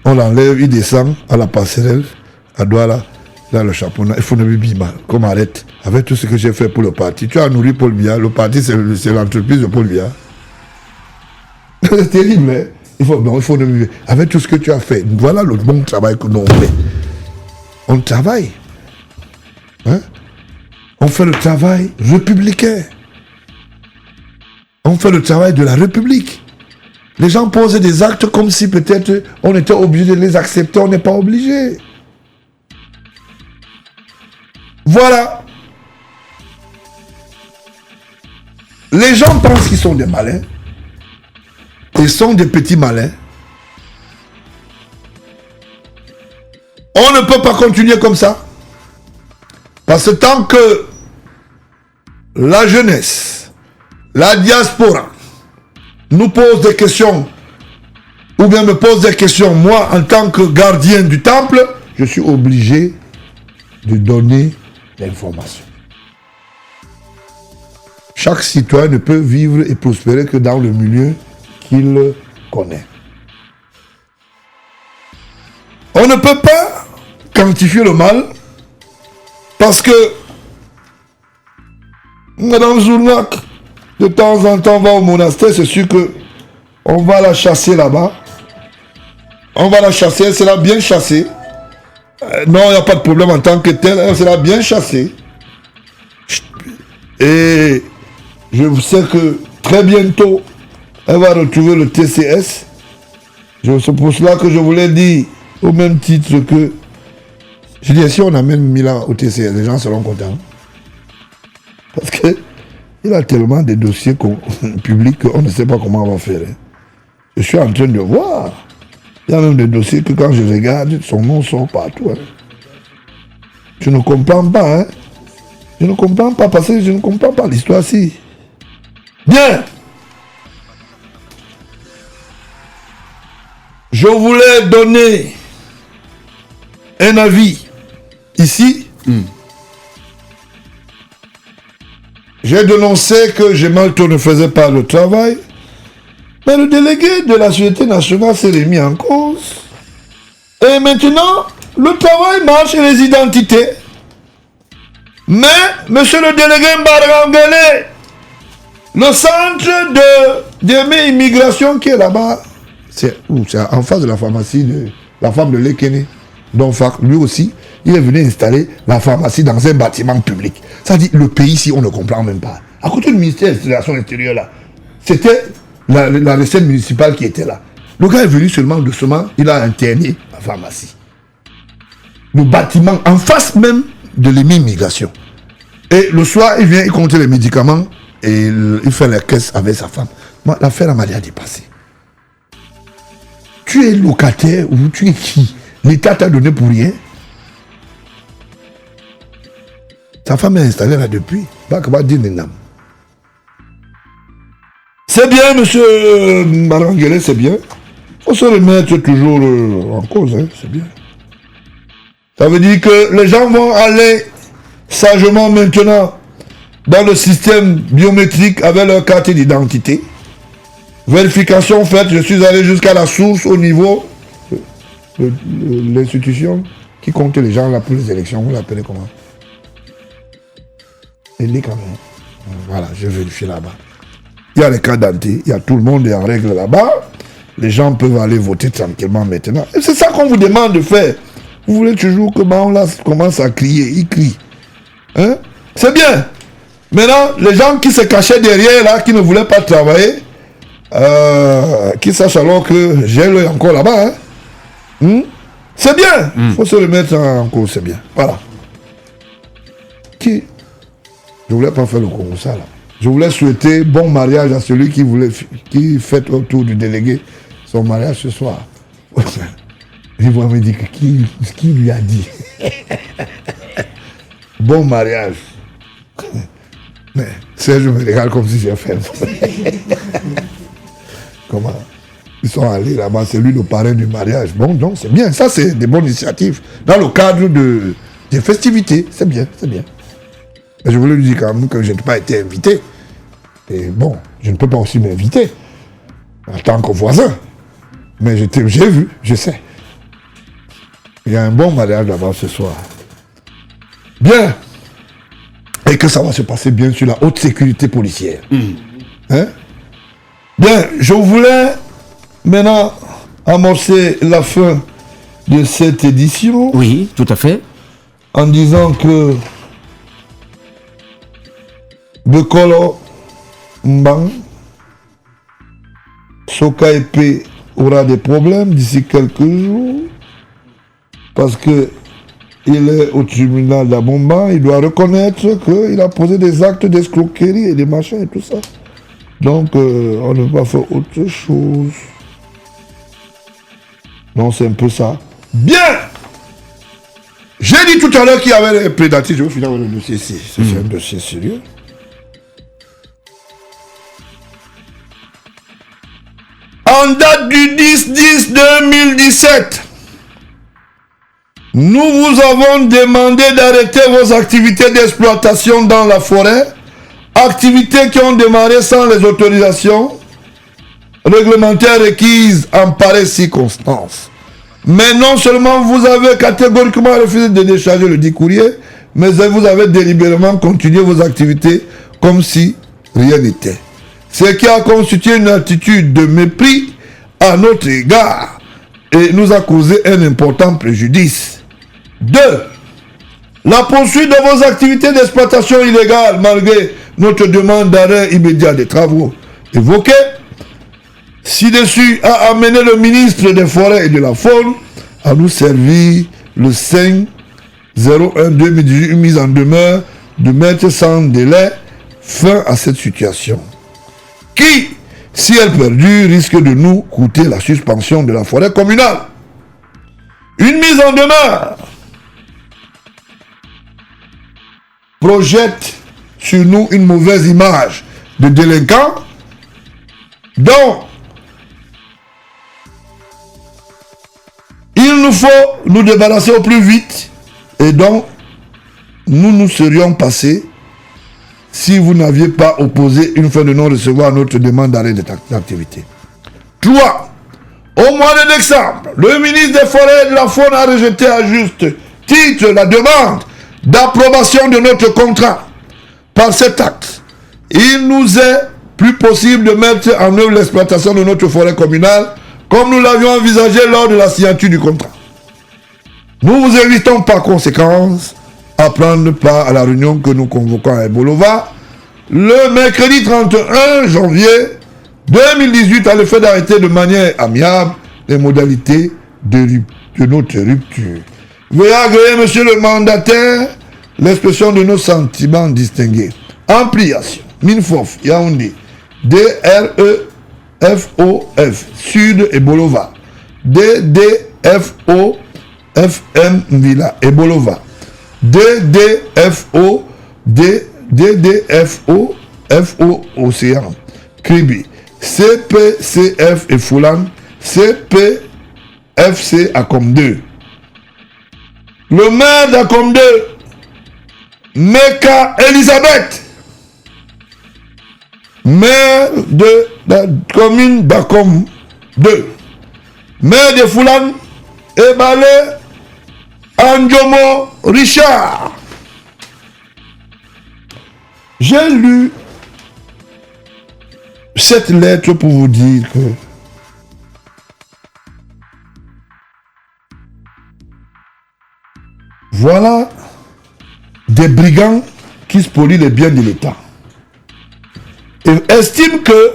on l'enlève, il descend à la passerelle, à Douala. Là, le chapeau, il faut ne plus mal. Comme arrête, avec tout ce que j'ai fait pour le parti. Tu as nourri Paul Biya. Le parti, c'est l'entreprise de Paul Biya. C'est terrible, hein? Il faut ne plus. Avec tout ce que tu as fait, voilà le bon travail que nous on fait. On travaille. Hein? On fait le travail républicain. On fait le travail de la République. Les gens posent des actes comme si peut-être on était obligé de les accepter. On n'est pas obligé. Voilà. Les gens pensent qu'ils sont des malins. Ils sont des petits malins. On ne peut pas continuer comme ça. Parce que tant que la jeunesse, la diaspora, nous pose des questions, ou bien me pose des questions, moi, en tant que gardien du temple, je suis obligé de donner l'information. Chaque citoyen ne peut vivre et prospérer que dans le milieu qu'il connaît. On ne peut pas quantifier le mal parce que Madame Zournak, de temps en temps, va au monastère, c'est sûr que on va la chasser là-bas. On va la chasser, elle sera bien chassée. Non, il n'y a pas de problème en tant que tel, elle sera bien chassée. Et je sais que très bientôt, elle va retrouver le TCS. C'est pour cela que je voulais dire, au même titre que... Je dis, si on amène Milan au TCS, les gens seront contents. Parce que il a tellement de dossiers publics qu'on ne sait pas comment on va faire. Hein. Je suis en train de voir. Il y a même des dossiers que quand je regarde, son nom sort partout. Hein. Je ne comprends pas. Hein. Je ne comprends pas parce que je ne comprends pas l'histoire-ci. Bien. Je voulais donner un avis ici. J'ai dénoncé que Gemalto ne faisait pas le travail, mais le délégué de la Sûreté nationale s'est remis en cause. Et maintenant, le travail marche et les identités. Mais, monsieur le délégué Mbarangele, le centre de immigration qui est là-bas, c'est en face de la pharmacie de la femme de Lekene. Donc, lui aussi, il est venu installer la pharmacie dans un bâtiment public. Ça dit, le pays ici, on ne comprend même pas. À côté du ministère des Relations extérieures, là, c'était la recette municipale qui était là. Le gars est venu seulement doucement, il a interné la pharmacie. Le bâtiment en face même de l'immigration. Et le soir, il vient, il compte les médicaments et il fait la caisse avec sa femme. Moi, l'affaire m'a déjà dépassé. Tu es locataire ou tu es qui? L'État t'a donné pour rien. Sa femme est installée là depuis. C'est bien, monsieur Marangele, c'est bien. Il faut se remettre toujours en cause, hein, c'est bien. Ça veut dire que les gens vont aller sagement maintenant dans le système biométrique avec leur carte d'identité. Vérification faite, je suis allé jusqu'à la source au niveau de l'institution qui compte les gens là pour les élections. Vous l'appelez comment? Les quand même. Voilà, je vérifie là-bas. Il y a les cartes d'identité, il y a tout le monde est en règle là-bas. Les gens peuvent aller voter tranquillement maintenant. Et c'est ça qu'on vous demande de faire. Vous voulez toujours que Mahola commence à crier, il crie. Hein? C'est bien. Maintenant, les gens qui se cachaient derrière là, qui ne voulaient pas travailler, qui sachent alors que j'ai encore là-bas. Hein? C'est bien. Il faut se remettre en cause, c'est bien. Voilà. Je ne voulais pas faire le Congo ça là. Je voulais souhaiter bon mariage à celui qui fête autour du délégué son mariage ce soir. Il va me dire qui lui a dit. Bon mariage. Mais Serge me regarde comme si j'ai fait. Comment? Ils sont allés là-bas, c'est lui le parrain du mariage. Bon, donc c'est bien. Ça, c'est des bonnes initiatives. Dans le cadre des festivités, c'est bien, c'est bien. Mais je voulais lui dire quand même que je n'ai pas été invité. Et bon, je ne peux pas aussi m'inviter en tant que voisin. Mais j'ai vu, je sais. Il y a un bon mariage là-bas ce soir. Bien. Et que ça va se passer bien sur la haute sécurité policière. Hein? Bien, je voulais maintenant amorcer la fin de cette édition. Oui, tout à fait. En disant que Bekolo Mbang, Soka Epé aura des problèmes d'ici quelques jours parce que il est au tribunal d'Abomba, il doit reconnaître qu'il a posé des actes d'escroquerie et des machins et tout ça. Donc on ne va pas faire autre chose. Donc c'est un peu ça. Bien! J'ai dit tout à l'heure qu'il y avait les prédatifs, je vais finir avec le dossier ici. C'est un dossier sérieux. En date du 10-10-2017, nous vous avons demandé d'arrêter vos activités d'exploitation dans la forêt, activités qui ont démarré sans les autorisations réglementaires requises en pareille circonstance. Mais non seulement vous avez catégoriquement refusé de décharger le dit courrier, mais vous avez délibérément continué vos activités comme si rien n'était. Ce qui a constitué une attitude de mépris à notre égard et nous a causé un important préjudice. 2. La poursuite de vos activités d'exploitation illégale malgré notre demande d'arrêt immédiat des travaux évoqués ci-dessus a amené le ministre des Forêts et de la Faune à nous servir le 5/01/2018 une mise en demeure de mettre sans délai fin à cette situation qui, si elle perdure, risque de nous coûter la suspension de la forêt communale. Une mise en demeure projette sur nous une mauvaise image de délinquants dont il nous faut nous débarrasser au plus vite. Et donc, nous serions passés si vous n'aviez pas opposé une fin de non-recevoir à notre demande d'arrêt d'activité. 3. Au mois de décembre, le ministre des Forêts et de la Faune a rejeté à juste titre la demande d'approbation de notre contrat. Par cet acte, il nous est plus possible de mettre en œuvre l'exploitation de notre forêt communale comme nous l'avions envisagé lors de la signature du contrat. Nous vous invitons par conséquent à prendre part à la réunion que nous convoquons à Ebolova le mercredi 31 janvier 2018 à l'effet d'arrêter de manière amiable les modalités de notre rupture. Veuillez agréer, monsieur le mandataire, l'expression de nos sentiments distingués. Ampliation, Minfof, Yaoundé, DREFOF, Sud Ebolova, DDFO, FM Villa, Ebolova, DDFO, DDFO, FO Océan, Kribi, CPCF et Foulan, CPFC Acom 2. Le maire d'Acom 2, Meka Elisabeth, maire de la commune d'Acom 2, maire de Foulan, Ebale Andjomo Richard. J'ai lu cette lettre pour vous dire que voilà des brigands qui spolient les biens de l'État et estiment que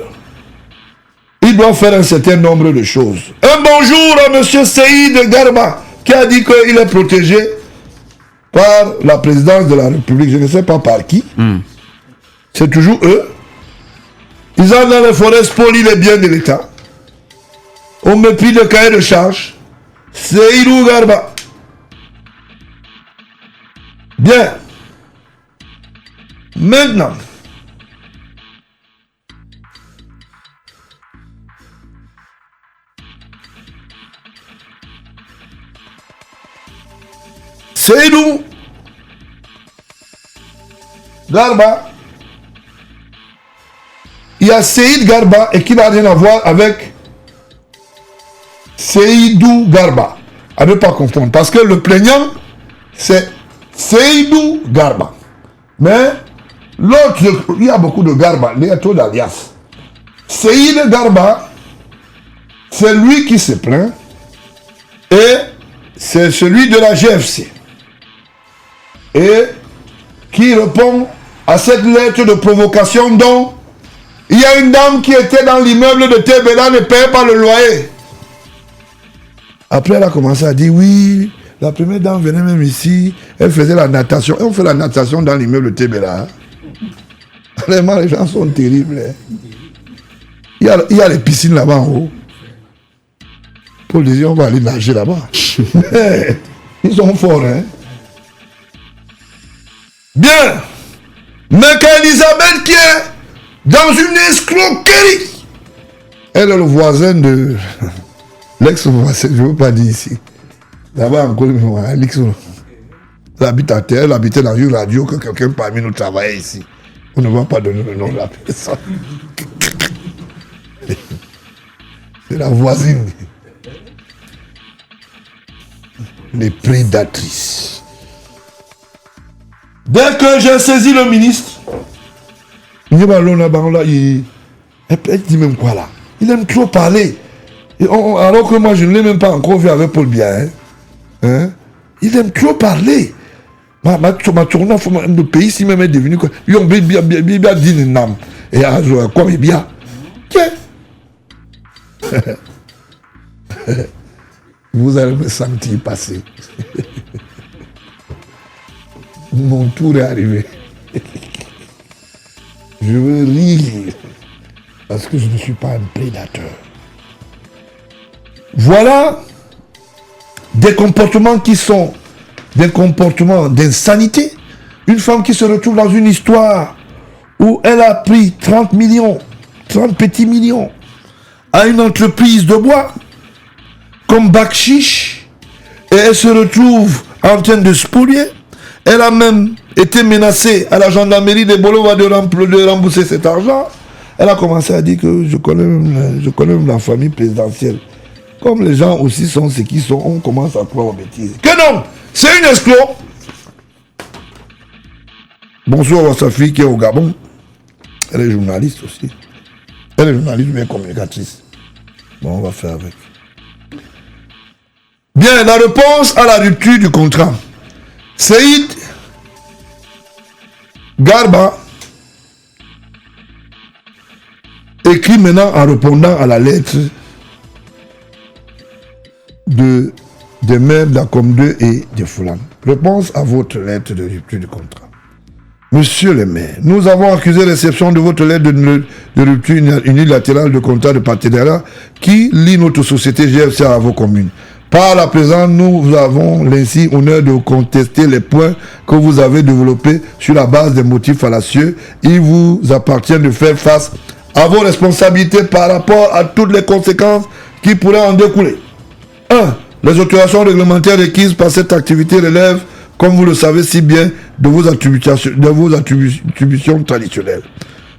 ils doivent faire un certain nombre de choses. Un bonjour à M. Seïd Garba qui a dit qu'il est protégé par la présidence de la République, je ne sais pas par qui. C'est toujours eux. Ils ont dans les forêts spolient les biens de l'État. Au mépris de cahier de charge. Seydou Garba. Bien. Maintenant. Seydou Garba. Il y a Seïd Garba et qui n'a rien à voir avec Seydou Garba. À ne pas confondre. Parce que le plaignant, c'est Seydou Garba. Mais l'autre, il y a beaucoup de Garba. Il y a trop d'alias. Seïd Garba, c'est lui qui se plaint. Et c'est celui de la GFC. Et qui répond à cette lettre de provocation dont il y a une dame qui était dans l'immeuble de Tébéla, ne payait pas le loyer. Après, elle a commencé à dire, oui, la première dame venait même ici, elle faisait la natation. Et on fait la natation dans l'immeuble de Tébéla. Vraiment, les gens sont terribles. Il y a les piscines là-bas en haut. Paul disait, on va aller nager là-bas. Ils sont forts, hein. Bien. Mais qu'Elisabeth qui est dans une escroquerie. Elle est le voisin de l'ex-voisin, je ne veux pas dire ici. Là-bas encore, elle habite à terre, elle habitait dans une radio que quelqu'un parmi nous travaillait ici. On ne va pas donner le nom de la personne. C'est la voisine. Les prédatrices. Dès que j'ai saisi le ministre, il dit même quoi là? Il aime trop parler. Alors que moi je ne l'ai même pas encore vu avec Paul Biya. Hein? Il aime trop parler. Ma tournée de pays ici même est devenu quoi? Il a bien dit une âme. Et à quoi mais bien? Tiens. Vous allez me sentir passer. Mon tour est arrivé. Je veux rire parce que je ne suis pas un prédateur. Voilà des comportements qui sont des comportements d'insanité. Une femme qui se retrouve dans une histoire où elle a pris 30 millions, 30 petits millions à une entreprise de bois comme Bakchiche Et elle se retrouve en train de spolier. Elle a même été menacée à la gendarmerie de Bolova de rembourser cet argent. Elle a commencé à dire que je connais même la famille présidentielle. Comme les gens aussi sont ce qu'ils sont, on commence à croire aux bêtises. Que non, c'est une escroc. Bonsoir à sa fille qui est au Gabon. Elle est journaliste aussi. Elle est journaliste mais communicatrice. Bon, on va faire avec. Bien, la réponse à la rupture du contrat. Saïd Garba écrit maintenant en répondant à la lettre des maires de la Com2 et de Foulan. Réponse à votre lettre de rupture du contrat. Monsieur le maire, nous avons accusé réception de votre lettre de rupture unilatérale de contrat de partenariat qui lie notre société GFC à vos communes. Par la présente, nous avons l'ainsi honneur de contester les points que vous avez développés sur la base des motifs fallacieux. Il vous appartient de faire face à vos responsabilités par rapport à toutes les conséquences qui pourraient en découler. 1. Les autorisations réglementaires requises par cette activité relèvent, comme vous le savez si bien, de vos attributions traditionnelles.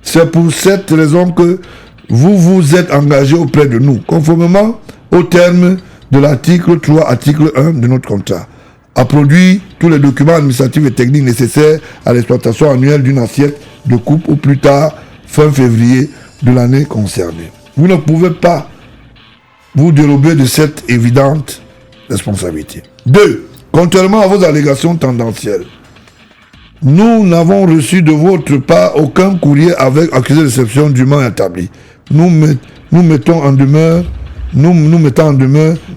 C'est pour cette raison que vous vous êtes engagé auprès de nous, conformément aux termes de l'article 3, article 1 de notre contrat, à produire tous les documents administratifs et techniques nécessaires à l'exploitation annuelle d'une assiette de coupe au plus tard fin février de l'année concernée. Vous ne pouvez pas vous dérober de cette évidente responsabilité. 2. Contrairement à vos allégations tendancielles, nous n'avons reçu de votre part aucun courrier avec accusé de réception dûment établi. Nous mettons en demeure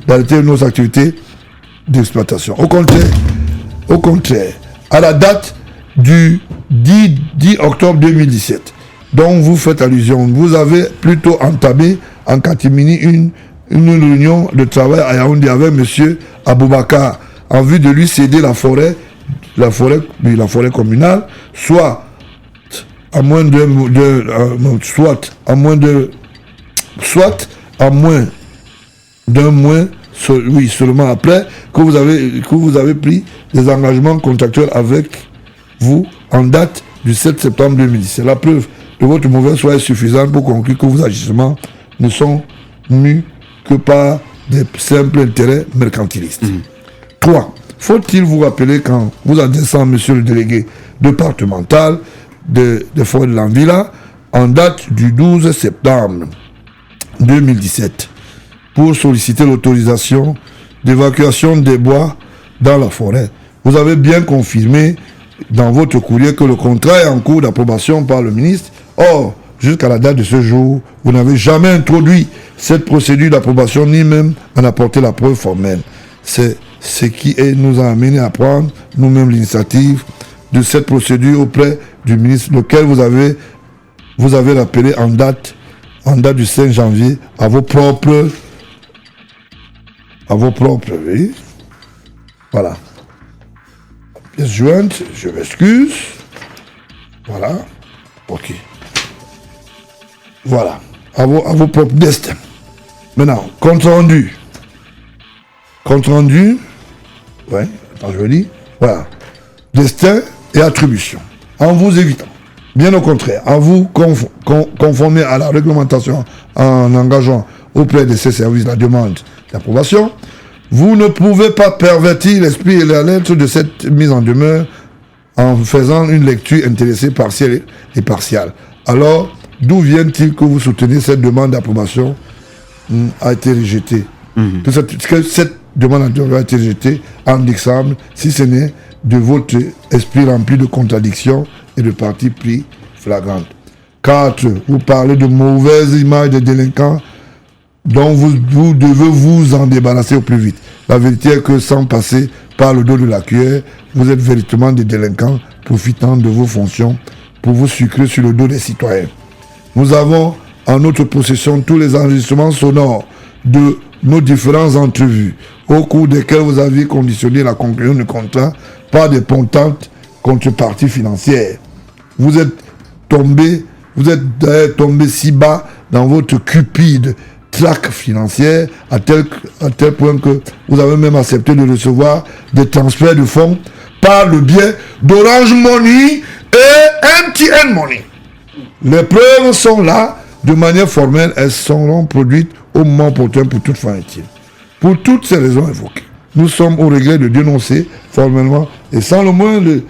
d'arrêter nos activités d'exploitation. Au contraire, à la date du 10 octobre 2017, dont vous faites allusion, vous avez plutôt entamé en catimini une réunion de travail à Yaoundé avec M. Aboubakar en vue de lui céder la forêt communale, soit à moins d'un mois, seulement après que vous avez pris des engagements contractuels avec vous en date du 7 septembre 2017. La preuve de votre mauvaise foi est suffisante pour conclure que vos agissements ne sont mus que par des simples intérêts mercantilistes. 3. Faut-il vous rappeler quand vous adressant monsieur le délégué départemental des forêts de l'Anvila en date du 12 septembre 2017 pour solliciter l'autorisation d'évacuation des bois dans la forêt. Vous avez bien confirmé dans votre courrier que le contrat est en cours d'approbation par le ministre. Or, jusqu'à la date de ce jour, vous n'avez jamais introduit cette procédure d'approbation ni même en apporté la preuve formelle. C'est ce qui nous a amené à prendre nous-mêmes l'initiative de cette procédure auprès du ministre, lequel vous avez rappelé en date du 5 janvier à vos propres, oui. Voilà. Pièce jointe, je m'excuse. Voilà. Ok. Voilà. À vos propres destins. Maintenant, compte rendu. Ouais, attends, je le dis. Voilà. Destin et attribution. En vous évitant. Bien au contraire, en vous conformer à la réglementation en engageant auprès de ces services la demande d'approbation, vous ne pouvez pas pervertir l'esprit et la lettre de cette mise en demeure en faisant une lecture intéressée, partielle et partiale. Alors, d'où vient-il que vous soutenez cette demande d'approbation a été rejetée? Que cette demande d'approbation a été rejetée en exemple, si ce n'est de votre esprit rempli de contradictions et de partis pris flagrantes. 4. Vous parlez de mauvaises images des délinquants dont vous devez vous en débarrasser au plus vite. La vérité est que sans passer par le dos de la cuillère, vous êtes véritablement des délinquants profitant de vos fonctions pour vous sucrer sur le dos des citoyens. Nous avons en notre possession tous les enregistrements sonores de nos différentes entrevues au cours desquelles vous avez conditionné la conclusion du contrat par des importantes contreparties financières. Vous êtes tombé si bas dans votre cupide traque financière à tel point que vous avez même accepté de recevoir des transferts de fonds par le biais d'Orange Money et MTN Money. Les preuves sont là, de manière formelle, elles seront produites au moment opportun pour toute fin utile. Pour toutes ces raisons évoquées, nous sommes au regret de dénoncer formellement et sans la moindre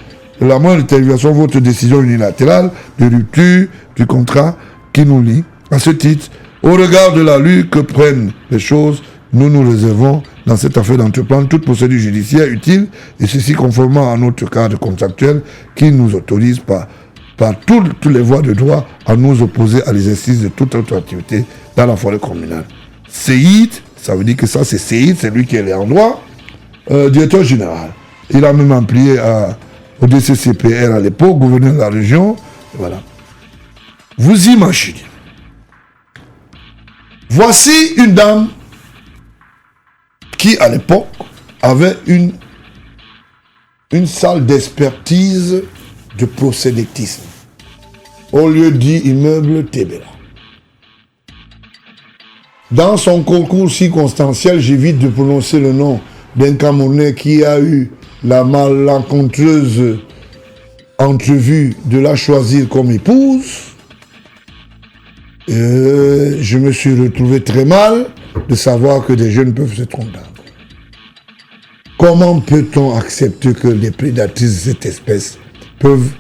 interrogation votre décision unilatérale de rupture du contrat qui nous lie. À ce titre, au regard de la lutte que prennent les choses, nous nous réservons dans cette affaire d'entreprendre toute procédure judiciaire utile et ceci conformément à notre cadre contractuel qui nous autorise par toutes les voies de droit à nous opposer à l'exercice de toute autre activité dans la forêt communale. Seïd, ça veut dire que ça c'est Seïd, c'est lui qui est en droit, directeur général. Il a même amplié au DCCPR à l'époque, gouverneur de la région, voilà. Vous imaginez. Voici une dame qui, à l'époque, avait une salle d'expertise de procédectisme. Au lieu dit immeuble Tébéla. Dans son concours circonstanciel, j'évite de prononcer le nom d'un Camerounais qui a eu la malencontreuse entrevue de la choisir comme épouse. Je me suis retrouvé très mal de savoir que des jeunes peuvent se tromper. Comment peut-on accepter que les prédatrices de cette espèce peuvent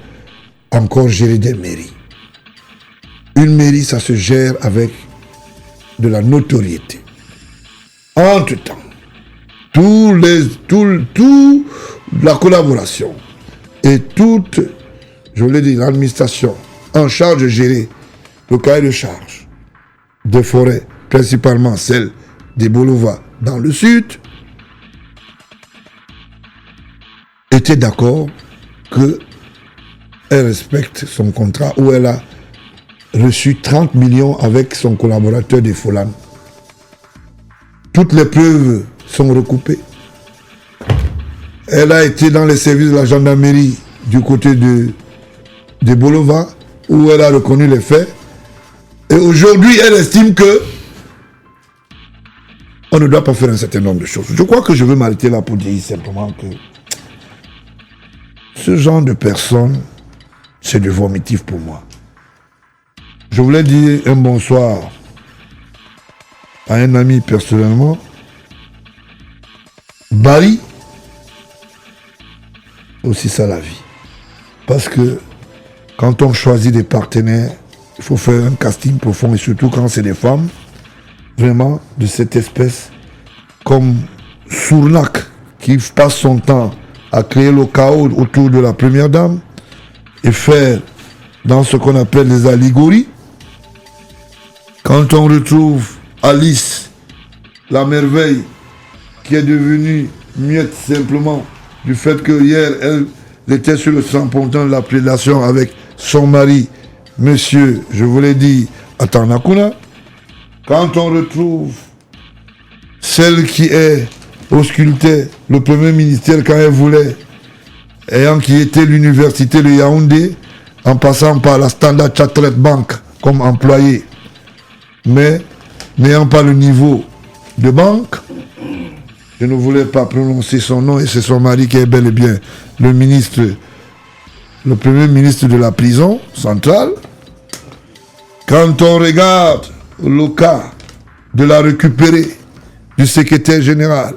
encore gérer des mairies? Une mairie, ça se gère avec de la notoriété. Entre-temps, la collaboration et toute, je voulais dire, l'administration en charge de gérer le cahier de charge des forêts, principalement celle des Bolova dans le sud, était d'accord qu'elle respecte son contrat où elle a reçu 30 millions avec son collaborateur des Folan. Toutes les preuves sont recoupées. Elle a été dans les services de la gendarmerie du côté de Bolova où elle a reconnu les faits. Et aujourd'hui, elle estime que on ne doit pas faire un certain nombre de choses. Je crois que je veux m'arrêter là pour dire simplement que ce genre de personnes, c'est du vomitif pour moi. Je voulais dire un bonsoir à un ami personnellement. Barry, aussi ça la vie. Parce que quand on choisit des partenaires, il faut faire un casting profond et surtout quand c'est des femmes, vraiment de cette espèce, comme Sournak, qui passe son temps à créer le chaos autour de la première dame et faire dans ce qu'on appelle les allégories. Quand on retrouve Alice, la merveille, qui est devenue muette simplement du fait que hier elle était sur le sampontin de la prédation avec son mari, monsieur, je vous l'ai dit, Atanakuna. Quand on retrouve celle qui est auscultée le premier ministère quand elle voulait, ayant quitté l'université de Yaoundé, en passant par la Standard Chartered Bank comme employé, mais n'ayant pas le niveau de banque, je ne voulais pas prononcer son nom et c'est son mari qui est bel et bien le premier ministre de la prison centrale. Quand on regarde le cas de la récupérée du secrétaire général,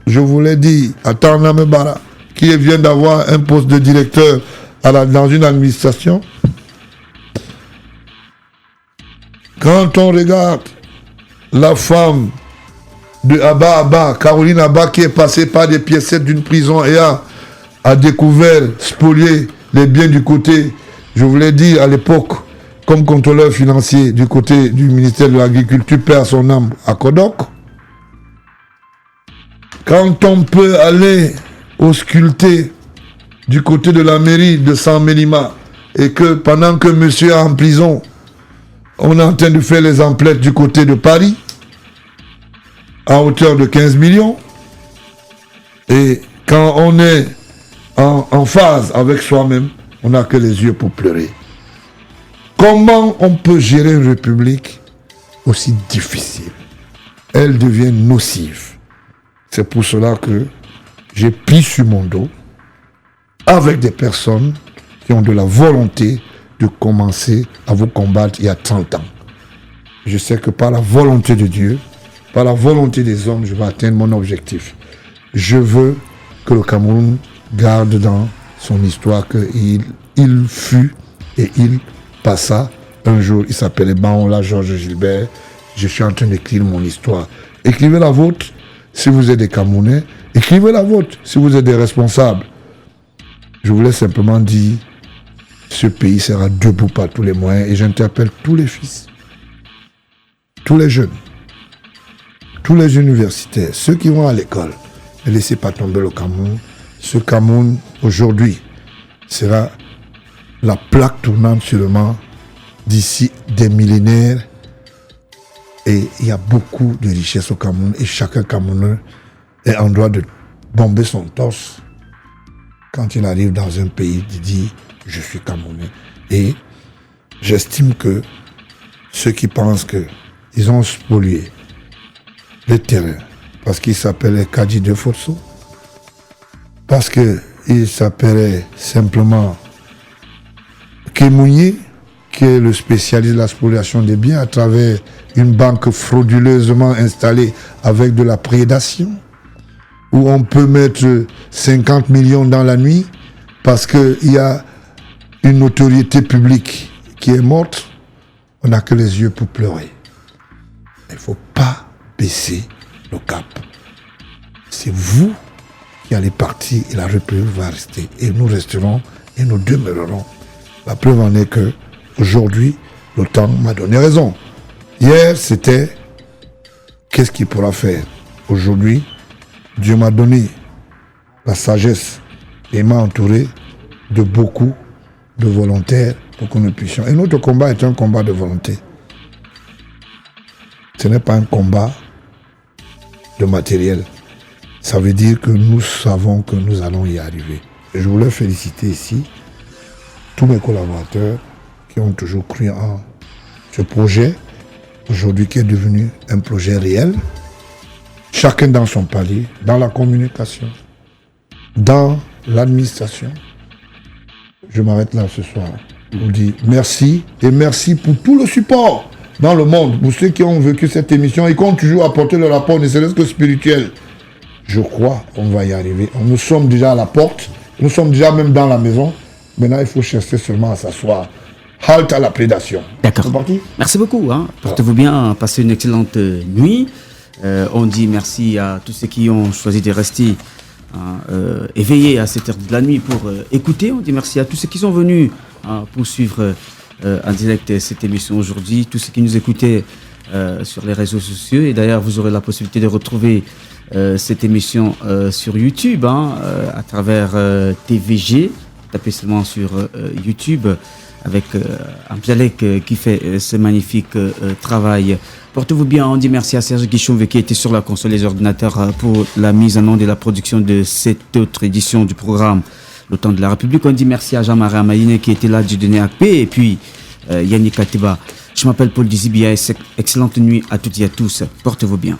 je vous l'ai dit, à Tarnamebara, qui vient d'avoir un poste de directeur dans une administration. Quand on regarde la femme de Abba, Caroline Abba, qui est passée par des piécettes d'une prison et a découvert, spolié les biens du côté, je vous l'ai dit à l'époque, comme contrôleur financier du côté du ministère de l'Agriculture, paix à son âme, à Kodok. Quand on peut aller ausculter du côté de la mairie de San Mélima et que pendant que monsieur est en prison, on est en train de faire les emplettes du côté de Paris à hauteur de 15 millions. Et quand on est en phase avec soi-même, on n'a que les yeux pour pleurer. Comment on peut gérer une république aussi difficile? elles deviennent nocives. C'est pour cela que j'ai pris sur mon dos avec des personnes qui ont de la volonté de commencer à vous combattre il y a 30 ans. Je sais que par la volonté de Dieu, par la volonté des hommes, je vais atteindre mon objectif. Je veux que le Cameroun garde dans son histoire qu'il fut et il passa. Un jour, il s'appelait Baola Georges Gilbert. Je suis en train d'écrire mon histoire. Écrivez la vôtre si vous êtes des Camerounais. Écrivez la vôtre si vous êtes des responsables. Je voulais simplement dire, ce pays sera debout par tous les moyens et j'interpelle tous les fils, tous les jeunes, tous les universitaires, ceux qui vont à l'école. Ne laissez pas tomber le Cameroun. Ce Cameroun, aujourd'hui, sera la plaque tournante seulement d'ici des millénaires. Et il y a beaucoup de richesses au Cameroun et chacun Camerounais est en droit de bomber son torse quand il arrive dans un pays qui dit « je suis Camerounais ». Et j'estime que ceux qui pensent qu'ils ont spolié le terrain parce qu'il s'appelait Kadji de Forso, parce qu'il s'appelait simplement Kemounié, qui est le spécialiste de la spoliation des biens à travers une banque frauduleusement installée avec de la prédation, où on peut mettre 50 millions dans la nuit parce qu'il y a une notoriété publique qui est morte. On n'a que les yeux pour pleurer. Il ne faut pas baisser le cap. C'est vous qui allez partir et la République va rester. Et nous resterons et nous demeurerons. La preuve en est que aujourd'hui, le temps m'a donné raison. Hier, c'était qu'est-ce qu'il pourra faire. Aujourd'hui, Dieu m'a donné la sagesse et m'a entouré de beaucoup de volontaires pour que nous puissions. Et notre combat est un combat de volonté. Ce n'est pas un combat de matériel. Ça veut dire que nous savons que nous allons y arriver. Et je voulais féliciter ici tous mes collaborateurs qui ont toujours cru en ce projet, aujourd'hui qui est devenu un projet réel, chacun dans son palier, dans la communication, dans l'administration. Je m'arrête là ce soir. Je vous dis merci et merci pour tout le support dans le monde, pour ceux qui ont vécu cette émission et qui ont toujours apporté le rapport, ne serait-ce que spirituel. Je crois qu'on va y arriver. Nous sommes déjà à la porte, nous sommes déjà même dans la maison. Maintenant, il faut chercher seulement à s'asseoir. Halte à la prédation. D'accord. C'est parti. Merci beaucoup. Portez-vous bien, passez une excellente nuit. On dit merci à tous ceux qui ont choisi de rester éveillés à cette heure de la nuit pour écouter. On dit merci à tous ceux qui sont venus pour suivre en direct cette émission aujourd'hui. Tous ceux qui nous écoutaient sur les réseaux sociaux. Et d'ailleurs, vous aurez la possibilité de retrouver cette émission sur YouTube à travers TVG. Tapez seulement sur YouTube avec Amjalek qui fait ce magnifique travail. Portez-vous bien. On dit merci à Serge Guichon qui était sur la console des ordinateurs pour la mise en onde et la production de cette autre édition du programme Le Temps de la République. On dit merci à Jean-Marie Amaïne qui était là du donner ACP et puis Yannick Atiba. Je m'appelle Paul Dizibia. Excellente nuit à toutes et à tous. Portez-vous bien.